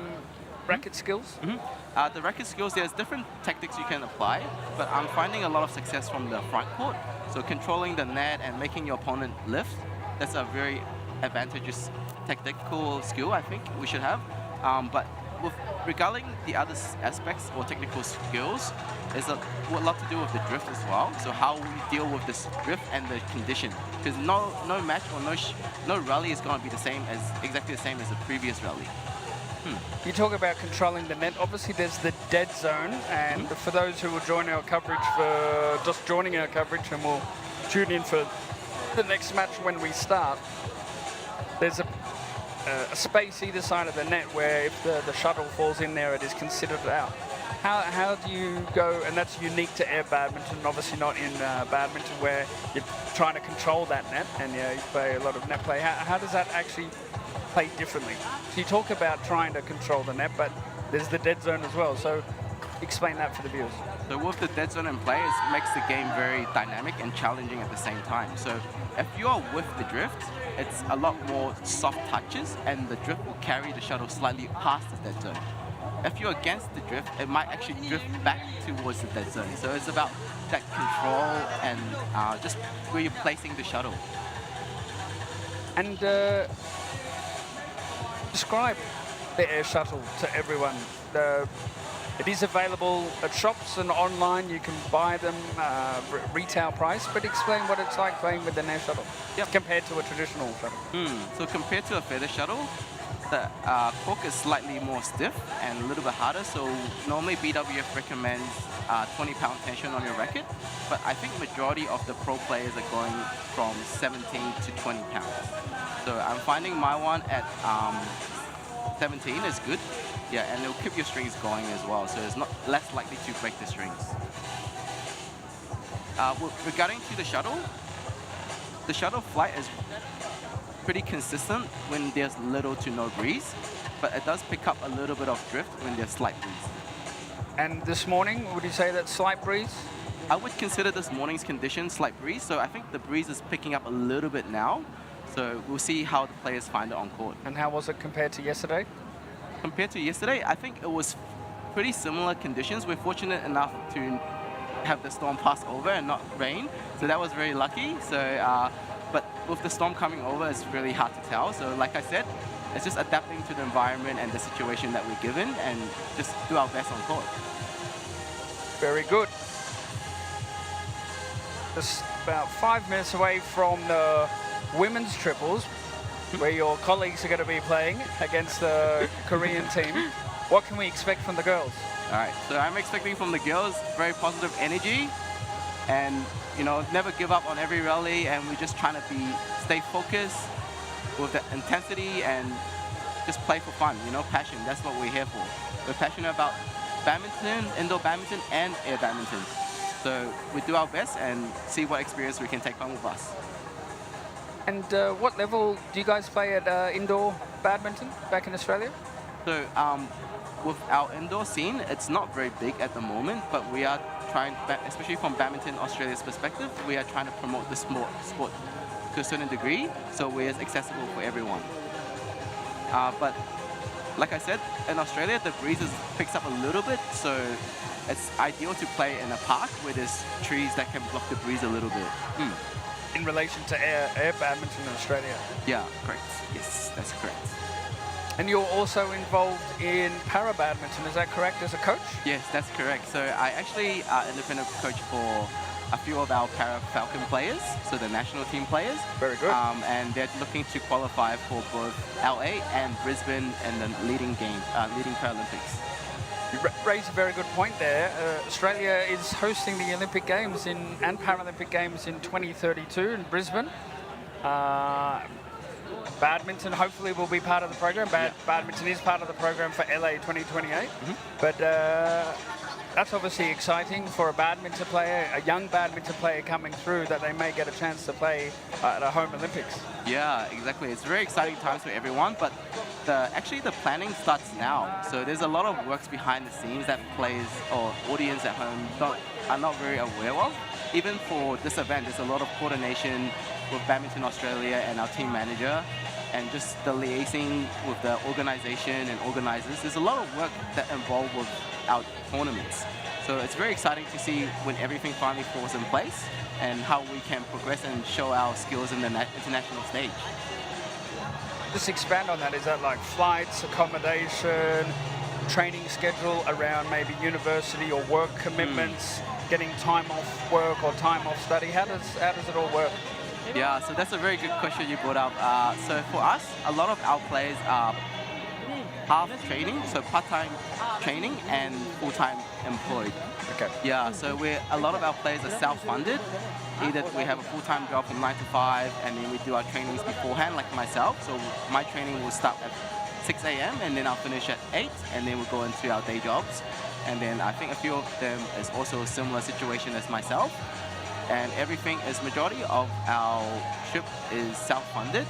racket skills? The racket skills, there's different tactics you can apply, but I'm finding a lot of success from the front court. So controlling the net and making your opponent lift, that's a very advantageous tactical skill I think we should have. But regarding the other aspects or technical skills, it's a lot to do with the drift as well. So how we deal with this drift and the condition, because no match or no rally is going to be exactly the same as the previous rally. You talk about controlling the net. Obviously, there's the dead zone, and for those who will join our coverage, for just joining our coverage, and will tune in for the next match when we start, there's a space either side of the net where if the shuttle falls in there, it is considered out. How do you go, and that's unique to air badminton, obviously not in badminton where you're trying to control that net and you play a lot of net play. How does that actually play differently? So you talk about trying to control the net, but there's the dead zone as well. So explain that for the viewers. So with the dead zone in play, it makes the game very dynamic and challenging at the same time. So if you are with the drift, it's a lot more soft touches, and the drift will carry the shuttle slightly past the dead zone. If you're against the drift, it might actually drift back towards the dead zone. So it's about that control and just where you're placing the shuttle. And describe the air shuttle to everyone. It is available at shops and online. You can buy them retail price, but explain what it's like playing with an air shuttle compared to a traditional shuttle. So compared to a feather shuttle, the cork is slightly more stiff and a little bit harder. So normally BWF recommends 20-pound tension on your racket, but I think majority of the pro players are going from 17 to 20 pounds. So I'm finding my one at 17 is good. Yeah, and it'll keep your strings going as well, so it's not less likely to break the strings. Regarding to the shuttle flight is pretty consistent when there's little to no breeze, but it does pick up a little bit of drift when there's slight breeze. And this morning, would you say that's slight breeze? I would consider this morning's condition slight breeze, so I think the breeze is picking up a little bit now. So we'll see how the players find it on court. And how was it compared to yesterday? Compared to yesterday, I think it was pretty similar conditions. We're fortunate enough to have the storm pass over and not rain, so that was very lucky. So, but with the storm coming over, it's really hard to tell. So like I said, it's just adapting to the environment and the situation that we're given and just do our best on court. Very good. Just about 5 minutes away from the women's triples, where your colleagues are going to be playing against the Korean team. What can we expect from the girls? All right, so I'm expecting from the girls very positive energy and, you know, never give up on every rally, and we're just trying to stay focused with the intensity and just play for fun, you know, passion. That's what we're here for. We're passionate about badminton, indoor badminton, and air badminton. So we do our best and see what experience we can take home with us. And what level do you guys play at indoor badminton back in Australia? So with our indoor scene, it's not very big at the moment, but we are trying, especially from Badminton Australia's perspective, we are trying to promote the sport to a certain degree, so we're accessible for everyone. But like I said, in Australia, the breeze picks up a little bit, so it's ideal to play in a park where there's trees that can block the breeze a little bit. In relation to air badminton in Australia? Yeah, correct. Yes, that's correct. And you're also involved in para badminton, is that correct, as a coach? Yes, that's correct. So I actually independent coach for a few of our para Falcon players, so the national team players. Very good. And they're looking to qualify for both LA and Brisbane in the leading Paralympics. You raise a very good point there. Australia is hosting the Olympic Games and Paralympic Games in 2032 in Brisbane. Badminton hopefully will be part of the program. Badminton is part of the program for LA 2028. But that's obviously exciting for a badminton player, a young badminton player coming through, that they may get a chance to play at a home Olympics. Yeah, exactly. It's very exciting times for everyone, but actually the planning starts now. So there's a lot of works behind the scenes that players or audience at home are not very aware of. Even for this event, there's a lot of coordination with Badminton Australia and our team manager, and just the liaising with the organization and organizers. There's a lot of work that involved with our tournaments. So it's very exciting to see when everything finally falls in place and how we can progress and show our skills in the international stage. Just expand on that. Is that like flights, accommodation, training schedule around maybe university or work commitments, getting time off work or time off study? How does it all work? Yeah, so that's a very good question you brought up. So for us, a lot of our players are half training, so part-time training and full-time employed. Okay. Yeah, so a lot of our players are self-funded. Either we have a full-time job from 9 to 5, and then we do our trainings beforehand, like myself. So my training will start at 6 a.m. and then I'll finish at 8, and then we'll go into our day jobs. And then I think a few of them is also a similar situation as myself. And everything is, majority of our trip is self-funded,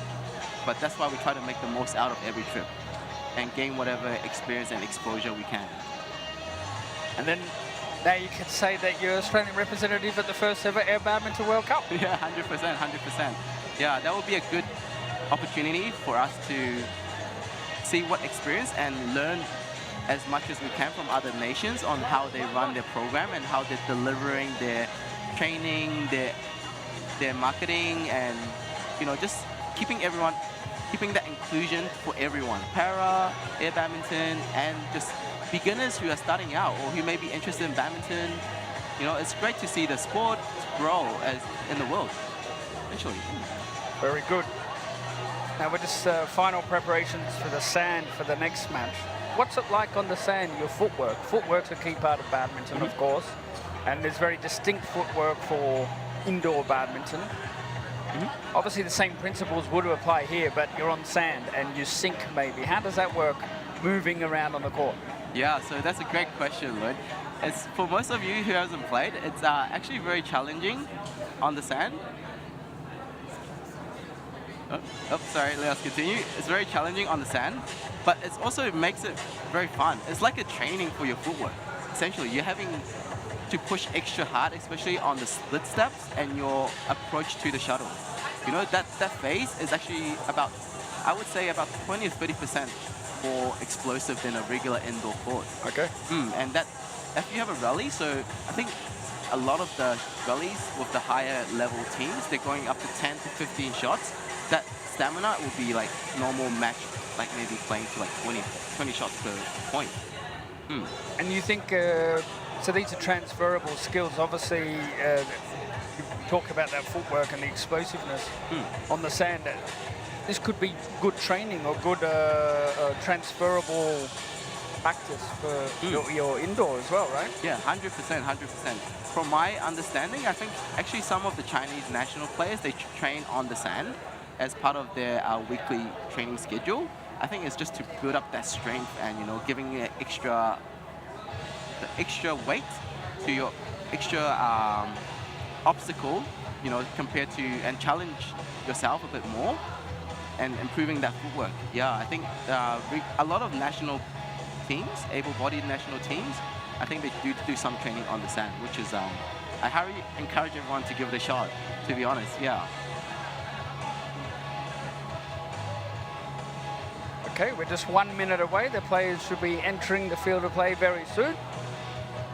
but that's why we try to make the most out of every trip and gain whatever experience and exposure we can. And then now you can say that you're Australian representative at the first ever Air Badminton World Cup. Yeah, 100%, 100%. Yeah, that would be a good opportunity for us to see what experience and learn as much as we can from other nations on how they run their program and how they're delivering their training, their marketing, and just keeping that inclusion for everyone. Para, air badminton, and just beginners who are starting out or who may be interested in badminton. It's great to see the sport grow in the world, eventually. Very good. Now we're just final preparations for the sand for the next match. What's it like on the sand, your footwork? Footwork's a key part of badminton, of course. And there's very distinct footwork for indoor badminton. Obviously the same principles would apply here, but you're on sand and you sink maybe. How does that work moving around on the court? Yeah, so that's a great question, Lloyd. For most of you who hasn't played, it's actually very challenging on the sand. Sorry, let us continue. It's very challenging on the sand, but it also makes it very fun. It's like a training for your footwork. Essentially, you're having to push extra hard, especially on the split steps and your approach to the shuttle. You know, that phase is actually about, I would say about 20 or 30% more explosive than a regular indoor court. Okay. And that, if you have a rally, so I think a lot of the rallies with the higher level teams, they're going up to 10 to 15 shots. That stamina will be like normal match, like maybe playing to like 20 shots per point. And you think, so these are transferable skills, obviously, you talk about that footwork and the explosiveness on the sand. This could be good training or good transferable practice for your indoor as well, right? Yeah, 100%, 100%. From my understanding, I think actually some of the Chinese national players, they train on the sand as part of their weekly training schedule. I think it's just to build up that strength and, you know, giving it the extra weight to your extra obstacle, you know, compared to, and challenge yourself a bit more and improving that footwork. Yeah, I think a lot of national teams, able-bodied national teams, I think they do some training on the sand, which is, I highly encourage everyone to give it a shot, to be honest, yeah. Okay, we're just 1 minute away. The players should be entering the field of play very soon,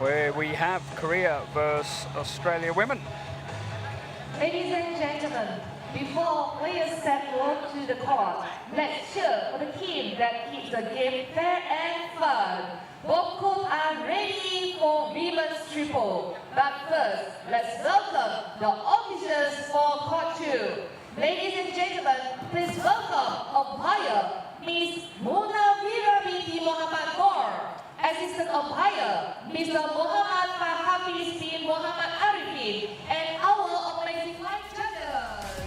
where we have Korea versus Australia women. Ladies and gentlemen, before players step onto the court, let's cheer for the team that keeps the game fair and fun. Both courts are ready for women's triple. But first, let's welcome the officials for court 2. Ladies and gentlemen, please welcome umpire Ms. Munawira binti Muhammad Kaur, assistant umpire Mr. Muhammad Fahafiz bin Muhammad Arifin, and our amazing live judges.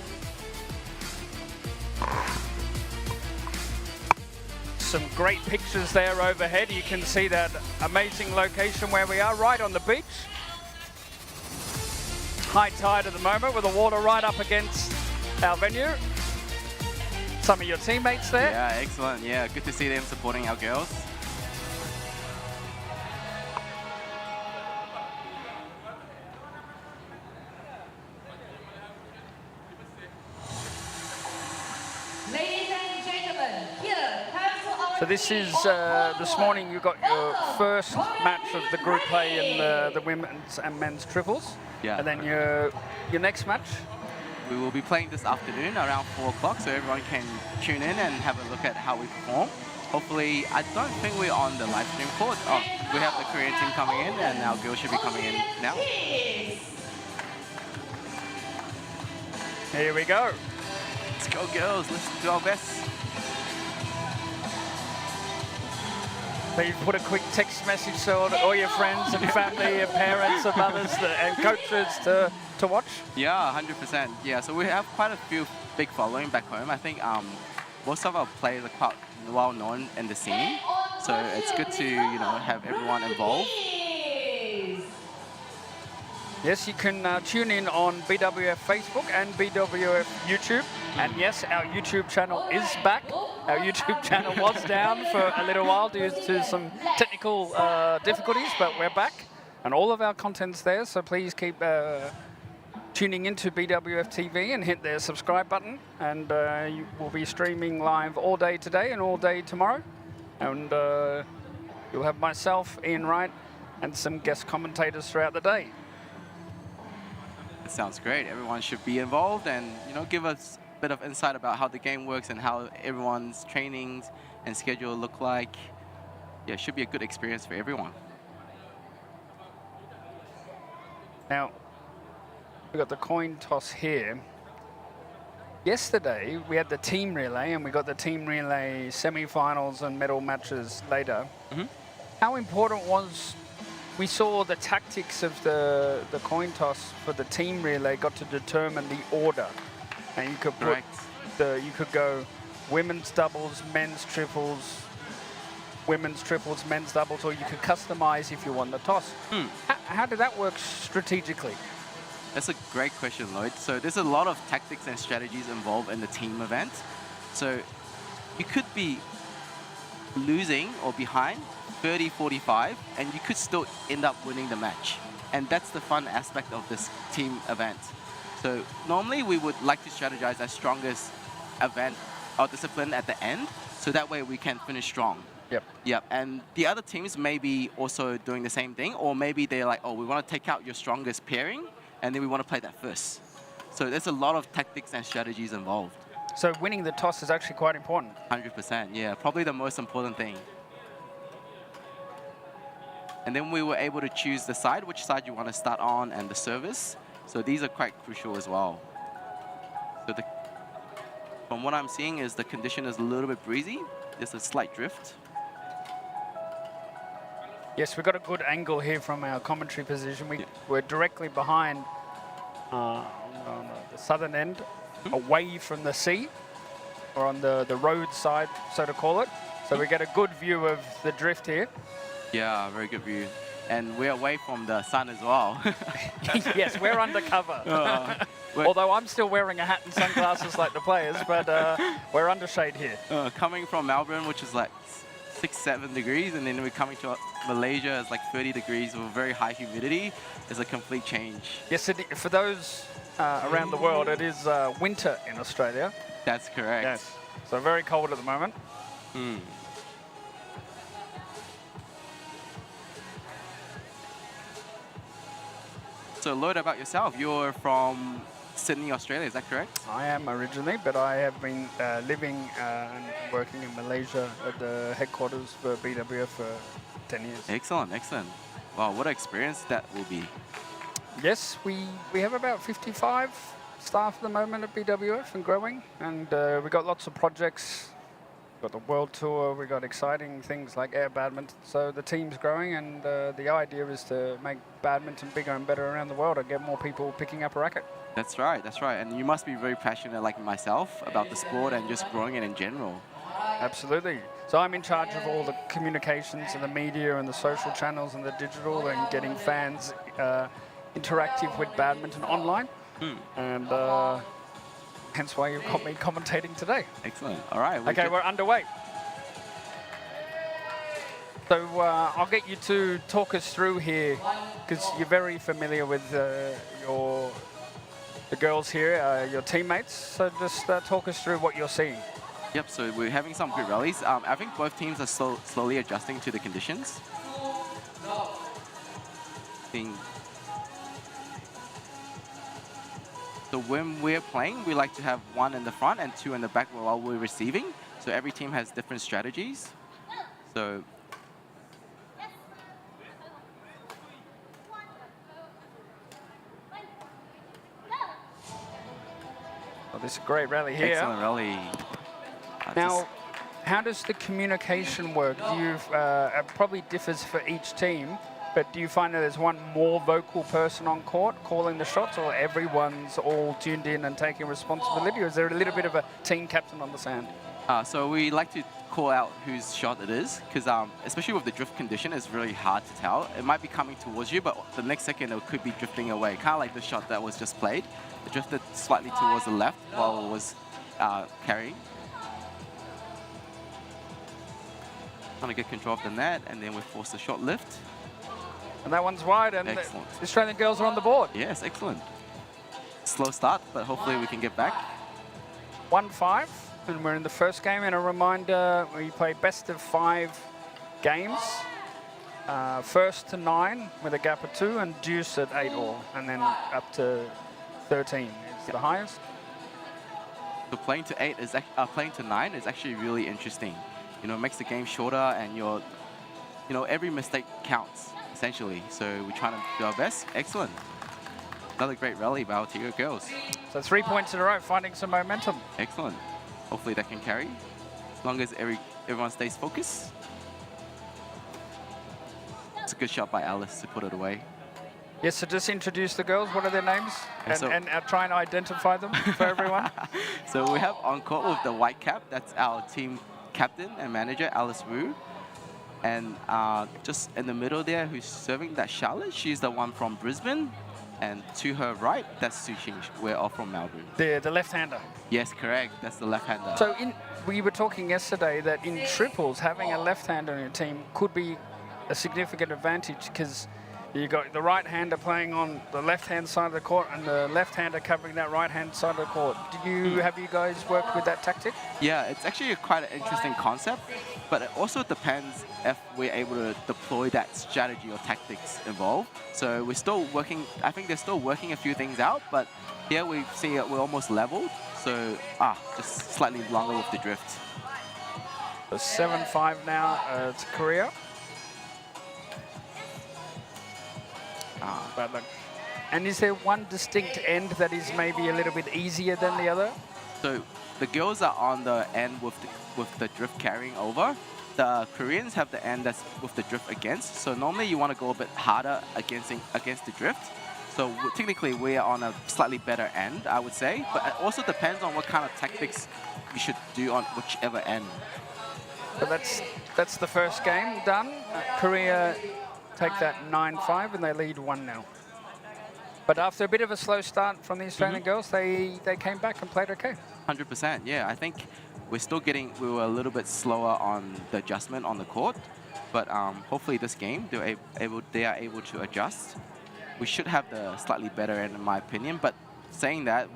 Some great pictures there overhead. You can see that amazing location where we are, right on the beach. High tide at the moment with the water right up against our venue. Some of your teammates there. Yeah, excellent. Yeah, good to see them supporting our girls. Ladies and gentlemen, here comes our So this is, this morning you got your first match of the group play in the women's and men's triples. Yeah. And then your next match. We will be playing this afternoon around 4 o'clock, so everyone can tune in and have a look at how we perform. Hopefully, I don't think we're on the live stream court. Oh, we have the Korean team coming in, and our girls should be coming in now. Here we go. Let's go, girls. Let's do our best. Please put a quick text message to all your friends and family and parents and mothers and coaches to watch. Yeah, 100%. Yeah, so we have quite a few big following back home. I think most of our players are quite well known in the scene, so it's good to, you know, have everyone involved. Yes, you can tune in on BWF Facebook and BWF YouTube. And yes, our YouTube channel is back. Our YouTube channel was down for a little while due to some technical difficulties, but we're back. And all of our content's there, so please keep tuning into BWF TV and hit the subscribe button. And you will be streaming live all day today and all day tomorrow. And you'll have myself, Ian Wright, and some guest commentators throughout the day. Sounds great. Everyone should be involved and, you know, give us a bit of insight about how the game works and how everyone's trainings and schedule look like. Yeah, it should be a good experience for everyone. Now, we got the coin toss here. Yesterday, we had the team relay, and we got the team relay semi-finals and medal matches later. How important was... We saw the tactics of the coin toss for the team relay got to determine the order, and you could put you could go women's doubles, men's triples, men's doubles, or you could customize if you won the toss. How did that work strategically? That's a great question, Lloyd. So there's a lot of tactics and strategies involved in the team event. So you could be losing or behind 30-45, and you could still end up winning the match. And that's the fun aspect of this team event. So normally we would like to strategize our strongest event or discipline at the end, so that way we can finish strong. Yep. And the other teams may be also doing the same thing, or maybe they're like, oh, we want to take out your strongest pairing, and then we want to play that first. So there's a lot of tactics and strategies involved. So winning the toss is actually quite important. 100%, yeah. Probably the most important thing. And then we were able to choose the side, which side you want to start on, and the service. So these are quite crucial as well. So from what I'm seeing is the condition is a little bit breezy. There's a slight drift. Yes, we've got a good angle here from our commentary position. We're directly behind on the southern end, away from the sea, or on the road side, so to call it. So we get a good view of the drift here. Yeah, very good view. And we're away from the sun as well. Yes, we're undercover. Although I'm still wearing a hat and sunglasses like the players, but we're under shade here. Coming from Melbourne, which is like 6-7 degrees, and then we're coming to Malaysia, it's like 30 degrees with very high humidity. It's a complete change. Yes, for those around the world, it is winter in Australia. That's correct. Yes, so very cold at the moment. So Lloyd, about yourself, you're from Sydney, Australia, is that correct? I am originally, but I have been living and working in Malaysia at the headquarters for BWF for 10 years. Excellent, excellent. Wow, what an experience that will be. Yes, we have about 55 staff at the moment at BWF and growing, and we've got lots of projects. We've got the World Tour, we've got exciting things like air badminton. So the team's growing, and the idea is to make badminton bigger and better around the world and get more people picking up a racket. That's right, that's right. And you must be very passionate like myself about the sport and just growing it in general. Absolutely. So I'm in charge of all the communications and the media and the social channels and the digital and getting fans interactive with badminton online. And hence why you've got me commentating today. Excellent. All right. Okay, we're underway. So I'll get you to talk us through here, because you're very familiar with the girls here, your teammates. So just talk us through what you're seeing. Yep, so we're having some good rallies. I think both teams are slowly adjusting to the conditions. So when we're playing, we like to have one in the front and two in the back while we're receiving. So every team has different strategies. So well, this is a great rally here. Excellent rally. Now, how does the communication work? It probably differs for each team, but do you find that there's one more vocal person on court calling the shots, or everyone's all tuned in and taking responsibility, or is there a little bit of a team captain on the sand? So we like to call out whose shot it is, because especially with the drift condition, it's really hard to tell. It might be coming towards you, but the next second it could be drifting away, kind of like the shot that was just played. It drifted slightly towards the left while it was carrying. Trying to get control of the net, and then we force the short lift. And that one's wide, and the Australian girls are on the board. Yes, excellent. Slow start, but hopefully we can get back. 1-5, and we're in the first game. And a reminder, we play best of 5 games. First to 9 with a gap of 2, and deuce at 8 all, and then up to 13 is the highest. So playing to 9 is actually really interesting. You know, it makes the game shorter, and every mistake counts, essentially. So we're trying to do our best. Excellent. Another great rally by our Tigo girls. So 3 points in a row, finding some momentum. Excellent. Hopefully that can carry, as long as everyone stays focused. It's a good shot by Alice to put it away. Yes, so just introduce the girls. What are their names? And try and identify them for everyone. So we have on court with the white cap, that's our team captain and manager, Alice Wu. And just in the middle there, who's serving, that Charlotte, she's the one from Brisbane. And to her right, that's Su Ching. We're all from Melbourne. The left-hander. Yes, correct. That's the left-hander. So we were talking yesterday that in triples, having a left-hander in your team could be a significant advantage because you got the right-hander playing on the left-hand side of the court and the left-hander covering that right-hand side of the court. Have you guys worked with that tactic? Yeah, it's actually quite an interesting concept, but it also depends if we're able to deploy that strategy or tactics involved. So we're still working, I think they're still working a few things out, but here we see it, we're almost leveled. So, just slightly longer with the drift. So 7-5 now to Korea. Bad luck. And is there one distinct end that is maybe a little bit easier than the other? So the girls are on the end with the drift carrying over. The Koreans have the end that's with the drift against. So normally you want to go a bit harder against the drift. So technically we are on a slightly better end, I would say. But it also depends on what kind of tactics you should do on whichever end. So that's the first game done. Korea take that 9-5 and they lead 1-0. But after a bit of a slow start from the Australian girls, they came back and played okay. 100%, yeah. I think we were a little bit slower on the adjustment on the court, but hopefully this game they are able to adjust. We should have the slightly better end in my opinion, but saying that,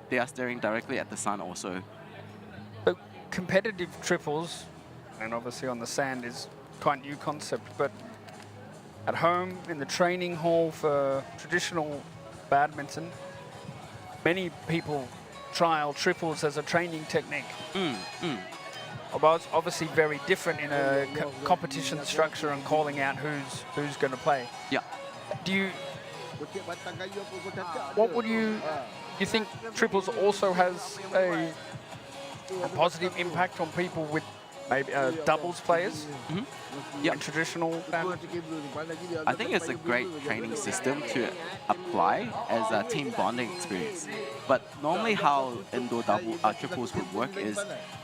they are staring directly at the sun also. But competitive triples, and obviously on the sand is quite a new concept, but at home, in the training hall for traditional badminton, many people trial triples as a training technique. Well, it's obviously very different in a competition structure and calling out who's going to play. Yeah. What would you think triples also has a positive impact on people with maybe doubles players? Yeah. In traditional badminton? I think it's a great training system to apply as a team bonding experience. But normally how indoor triples would work is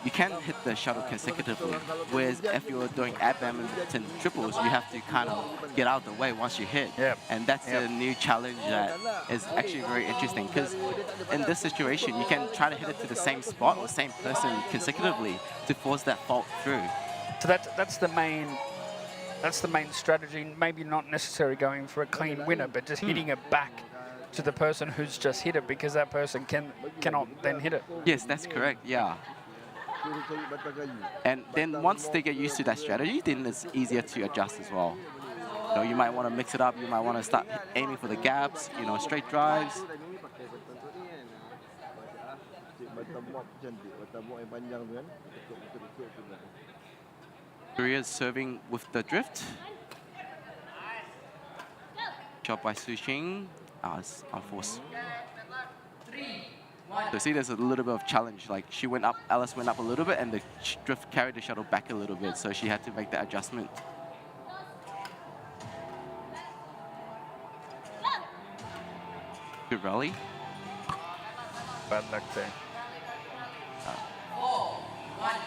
you can't hit the shuttle consecutively. Whereas if you're doing badminton triples, you have to kind of get out of the way once you hit. Yep. And that's a new challenge that is actually very interesting because in this situation, you can try to hit it to the same spot or same person consecutively to force that fault through. So that's the main strategy. Maybe not necessarily going for a clean winner, but just hitting it back to the person who's just hit it because that person cannot then hit it. Yes, that's correct. Yeah. And then once they get used to that strategy, then it's easier to adjust as well. You might want to mix it up. You might want to start aiming for the gaps. Straight drives. Korea's serving with the drift. Shot by Su Ching. It's on force. So see, there's a little bit of challenge. Like Alice went up a little bit, and the drift carried the shuttle back a little bit. So she had to make that adjustment. Good rally. Bad luck there.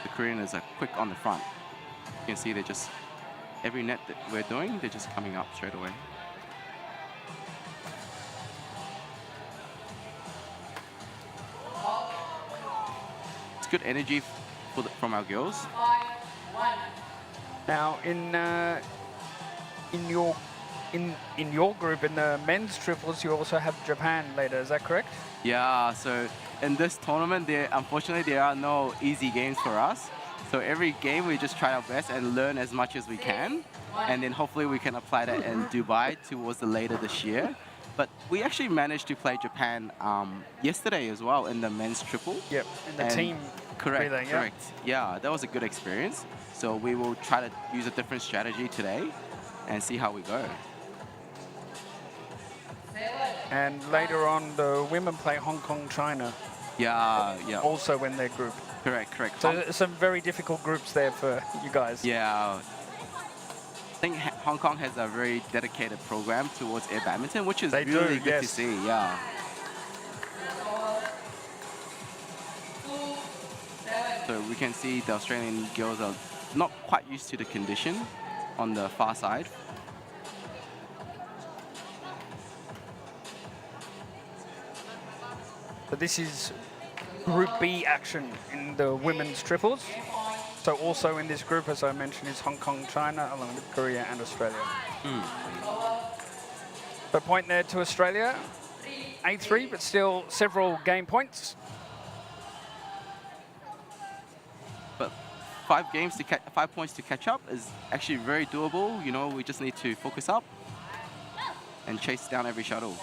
The Koreans are quick on the front. You can see they're just, every net that we're doing, they're just coming up straight away. It's good energy from our girls. Now in your group, in the men's triples, you also have Japan later, is that correct? Yeah, so in this tournament, unfortunately, there are no easy games for us. So every game, we just try our best and learn as much as we can. And then hopefully we can apply that in Dubai towards the later this year. But we actually managed to play Japan yesterday as well in the men's triple. Yep, in the team. Correct, relay, correct. Yeah, that was a good experience. So we will try to use a different strategy today and see how we go. And later on, the women play Hong Kong, China. Yeah, yeah. Also in their group. Correct, correct. So some very difficult groups there for you guys. Yeah. I think Hong Kong has a very dedicated program towards air badminton, which is really good to see, yeah. So we can see the Australian girls are not quite used to the condition on the far side. So this is Group B action in the women's triples. So also in this group, as I mentioned, is Hong Kong, China, along with Korea and Australia. The point there to Australia, 8-3, but still several game points. But 5 points to catch up is actually very doable. You know, we just need to focus up and chase down every shuttle.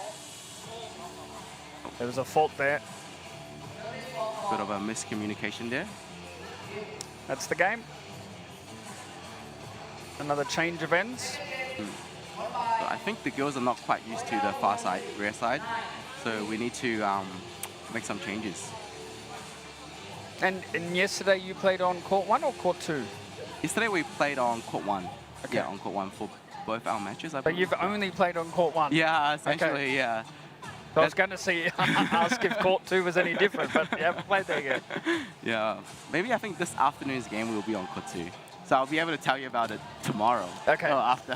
There was a fault there. Bit of a miscommunication there. That's the game. Another change of ends. So I think the girls are not quite used to the far side, rear side. So we need to make some changes. And yesterday you played on court 1 or court 2? Yesterday we played on court 1. Okay. Yeah, on court 1 for both our matches. But you've only played on court 1? Yeah, essentially, okay. yeah. So I was going to ask if court 2 was any different, but you haven't played there yet. Yeah, maybe I think this afternoon's game will be on court 2. So I'll be able to tell you about it tomorrow. Okay. Or after.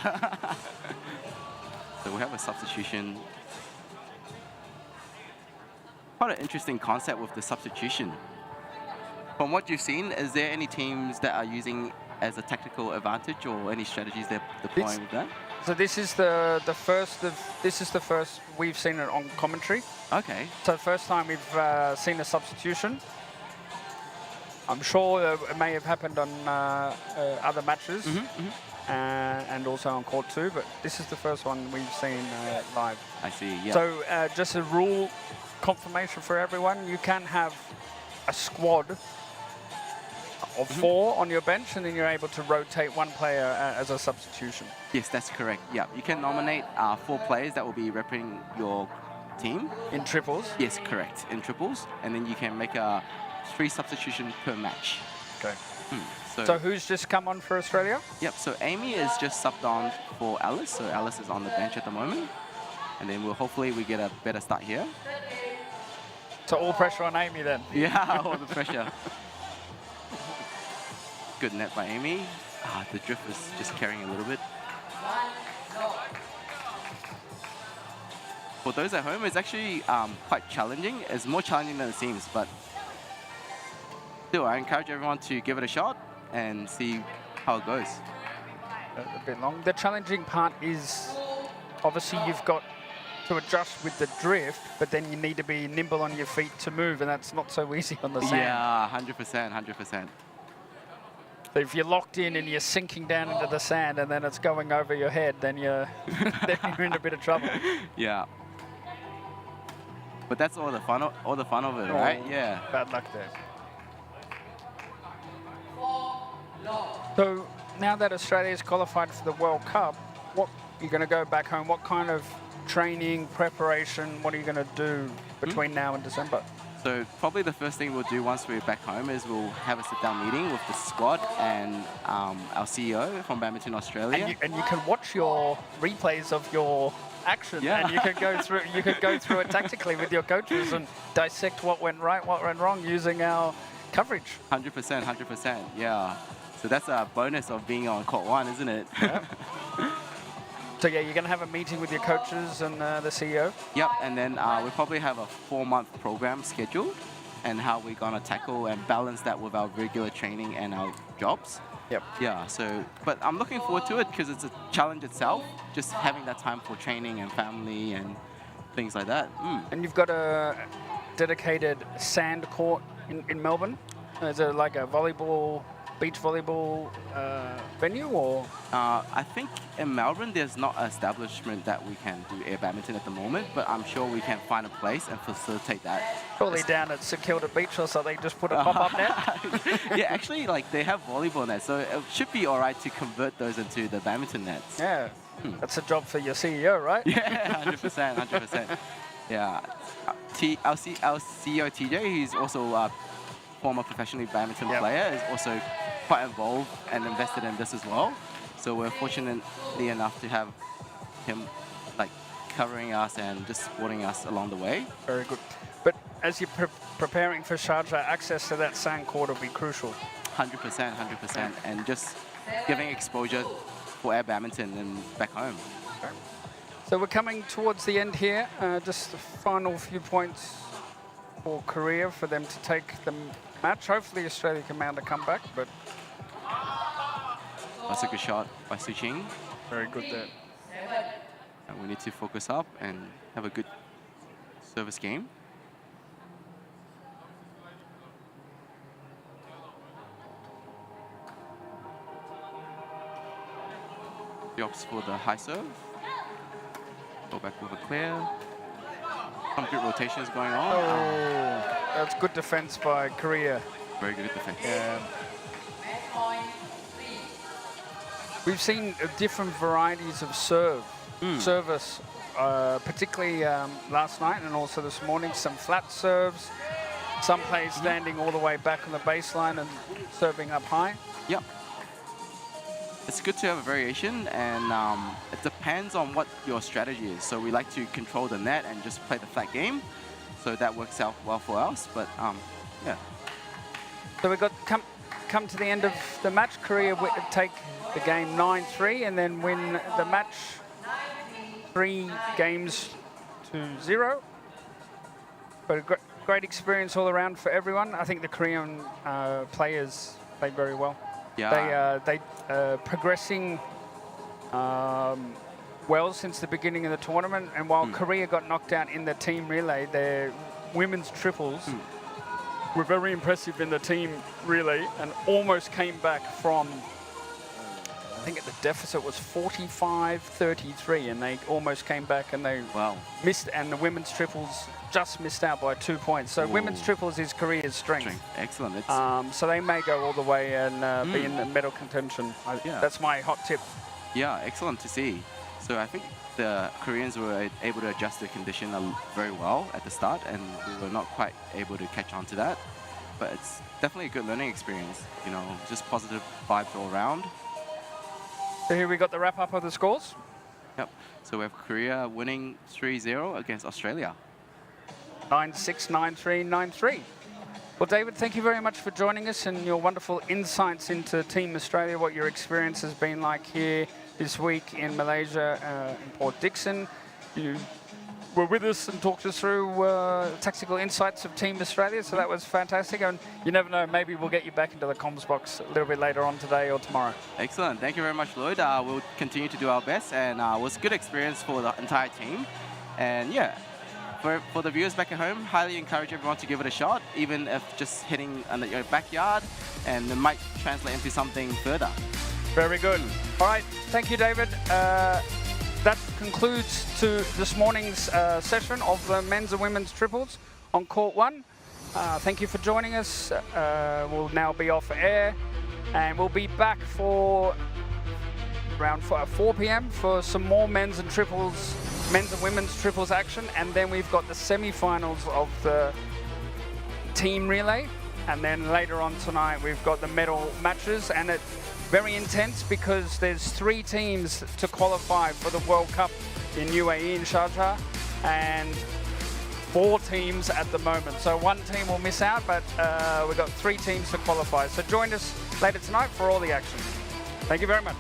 So we have a substitution. Quite an interesting concept with the substitution. From what you've seen, is there any teams that are using as a tactical advantage or any strategies they're deploying with that? So this is the first we've seen it on commentary. Okay. So first time we've seen a substitution. I'm sure it may have happened on other matches and also on court 2, but this is the first one we've seen live. I see, yeah. So just a rule confirmation for everyone, you can have a squad of 4 on your bench, and then you're able to rotate 1 player as a substitution. Yes, that's correct. Yeah, you can nominate 4 players that will be representing your team. In triples? Yes, correct, in triples. And then you can make 3 substitutions per match. Okay. So who's just come on for Australia? Yep, so Amy is just subbed on for Alice. So Alice is on the bench at the moment. And then hopefully we get a better start here. So all pressure on Amy then? Yeah, all the pressure. Good net by Amy. The drift is just carrying a little bit. For those at home, it's actually quite challenging. It's more challenging than it seems, but still, I encourage everyone to give it a shot and see how it goes. A bit long. The challenging part is obviously you've got to adjust with the drift, but then you need to be nimble on your feet to move, and that's not so easy on the sand. Yeah, 100%, 100%. So if you're locked in and you're sinking down into the sand and then it's going over your head, then you're in a bit of trouble. Yeah. But that's all the fun of it, right? Yeah. Bad luck there. So now that Australia's qualified for the World Cup, what you're going to go back home? What kind of training, preparation, what are you going to do between now and December? So probably the first thing we'll do once we're back home is we'll have a sit-down meeting with the squad and our CEO from Badminton Australia. And you can watch your replays of your action, and you could go through it tactically with your coaches and dissect what went right, what went wrong using our coverage. 100%, 100%, yeah. So that's a bonus of being on court 1, isn't it? Yeah. So yeah, you're going to have a meeting with your coaches and the CEO? Yep, and then we probably have a 4-month program scheduled and how we're going to tackle and balance that with our regular training and our jobs. Yep. Yeah, so, but I'm looking forward to it because it's a challenge itself, just having that time for training and family and things like that. And you've got a dedicated sand court in Melbourne? Is it like a beach volleyball venue, or? I think in Melbourne there's not an establishment that we can do air badminton at the moment, but I'm sure we can find a place and facilitate that. Probably down at St Kilda Beach or something, just put a pop-up net? Yeah, actually, like they have volleyball nets, so it should be all right to convert those into the badminton nets. Yeah, that's a job for your CEO, right? Yeah, 100%, 100%. Yeah, our CEO TJ, he's also a former professional badminton player, is also quite involved and invested in this as well. So we're fortunately enough to have him like covering us and just supporting us along the way. Very good. But as you're preparing for Sharjah, access to that sand court will be crucial. 100%, 100%, and just giving exposure for air badminton and back home. Okay. So we're coming towards the end here. Just the final few points for Korea for them to take the match. Hopefully Australia can mount a comeback, but That's a good shot by Su Ching. very good there. And we need to focus up and have a good service game. He opts for the high serve. Go back with a clear. Some good rotations going on. Oh, that's good defense by Korea. Very good defense. Yeah. We've seen different varieties of service, particularly last night and also this morning. Some flat serves, some players standing all the way back on the baseline and serving up high. Yep. It's good to have a variation, and it depends on what your strategy is. So we like to control the net and just play the flat game. So that works out well for us, but yeah. So we've got come to the end of the match. Korea take the game 9-3 and then win the match 3 games to 0. But a great experience all around for everyone. I think the Korean players played very well. Yeah. They progressing well since the beginning of the tournament. And while Korea got knocked out in the team relay, their women's triples were very impressive in the team relay and almost came back from, I think the deficit was 45-33, and they almost came back and they missed, and the women's triples just missed out by 2 points. So women's triples is Korea's strength. Excellent. So they may go all the way and be in the medal contention. That's my hot tip. Yeah, excellent to see. So I think the Koreans were able to adjust the condition very well at the start, and we were not quite able to catch on to that. But it's definitely a good learning experience, you know, just positive vibes all around. So here we got the wrap-up of the scores. Yep. So we have Korea winning 3-0 against Australia. 9-6, 9-3, 9-3. Well, David, thank you very much for joining us and your wonderful insights into Team Australia, what your experience has been like here this week in Malaysia, in Port Dickson. You were with us and talked us through tactical insights of Team Australia, so that was fantastic. And you never know, maybe we'll get you back into the comms box a little bit later on today or tomorrow. Excellent. Thank you very much, Lloyd. We'll continue to do our best, and it was a good experience for the entire team. And yeah, for the viewers back at home, highly encourage everyone to give it a shot, even if just hitting in your backyard, and it might translate into something further. Very good. All right, thank you, David. That concludes to this morning's session of the men's and women's triples on Court 1. Thank you for joining us. We'll now be off air, and we'll be back for around 4 p.m. for some more men's and women's triples action, and then we've got the semi-finals of the team relay, and then later on tonight we've got the medal matches, and it's very intense because there's 3 teams to qualify for the World Cup in UAE in Sharjah, and 4 teams at the moment. So 1 team will miss out, but we've got 3 teams to qualify. So join us later tonight for all the action. Thank you very much.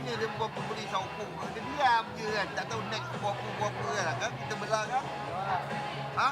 tanya dia berapa beli saupung. Dia diam je kan. Tak tahu next berapa kan. Kita belah kan. Ha?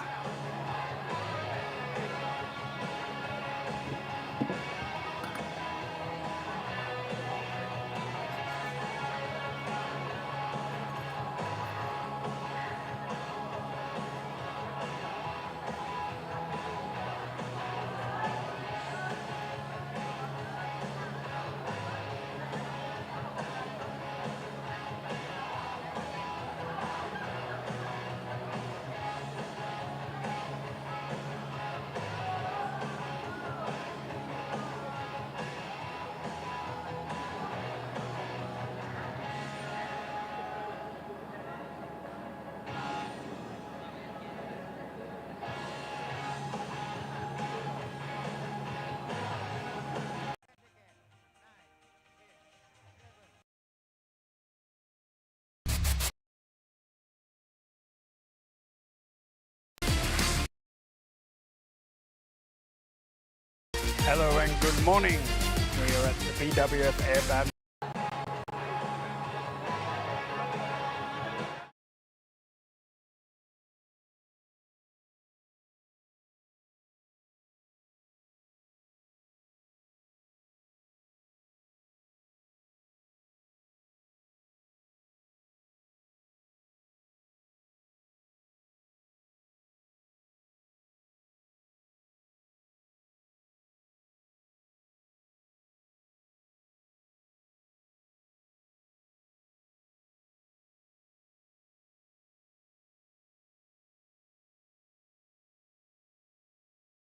Hello and good morning. We are at the BWF Air Badminton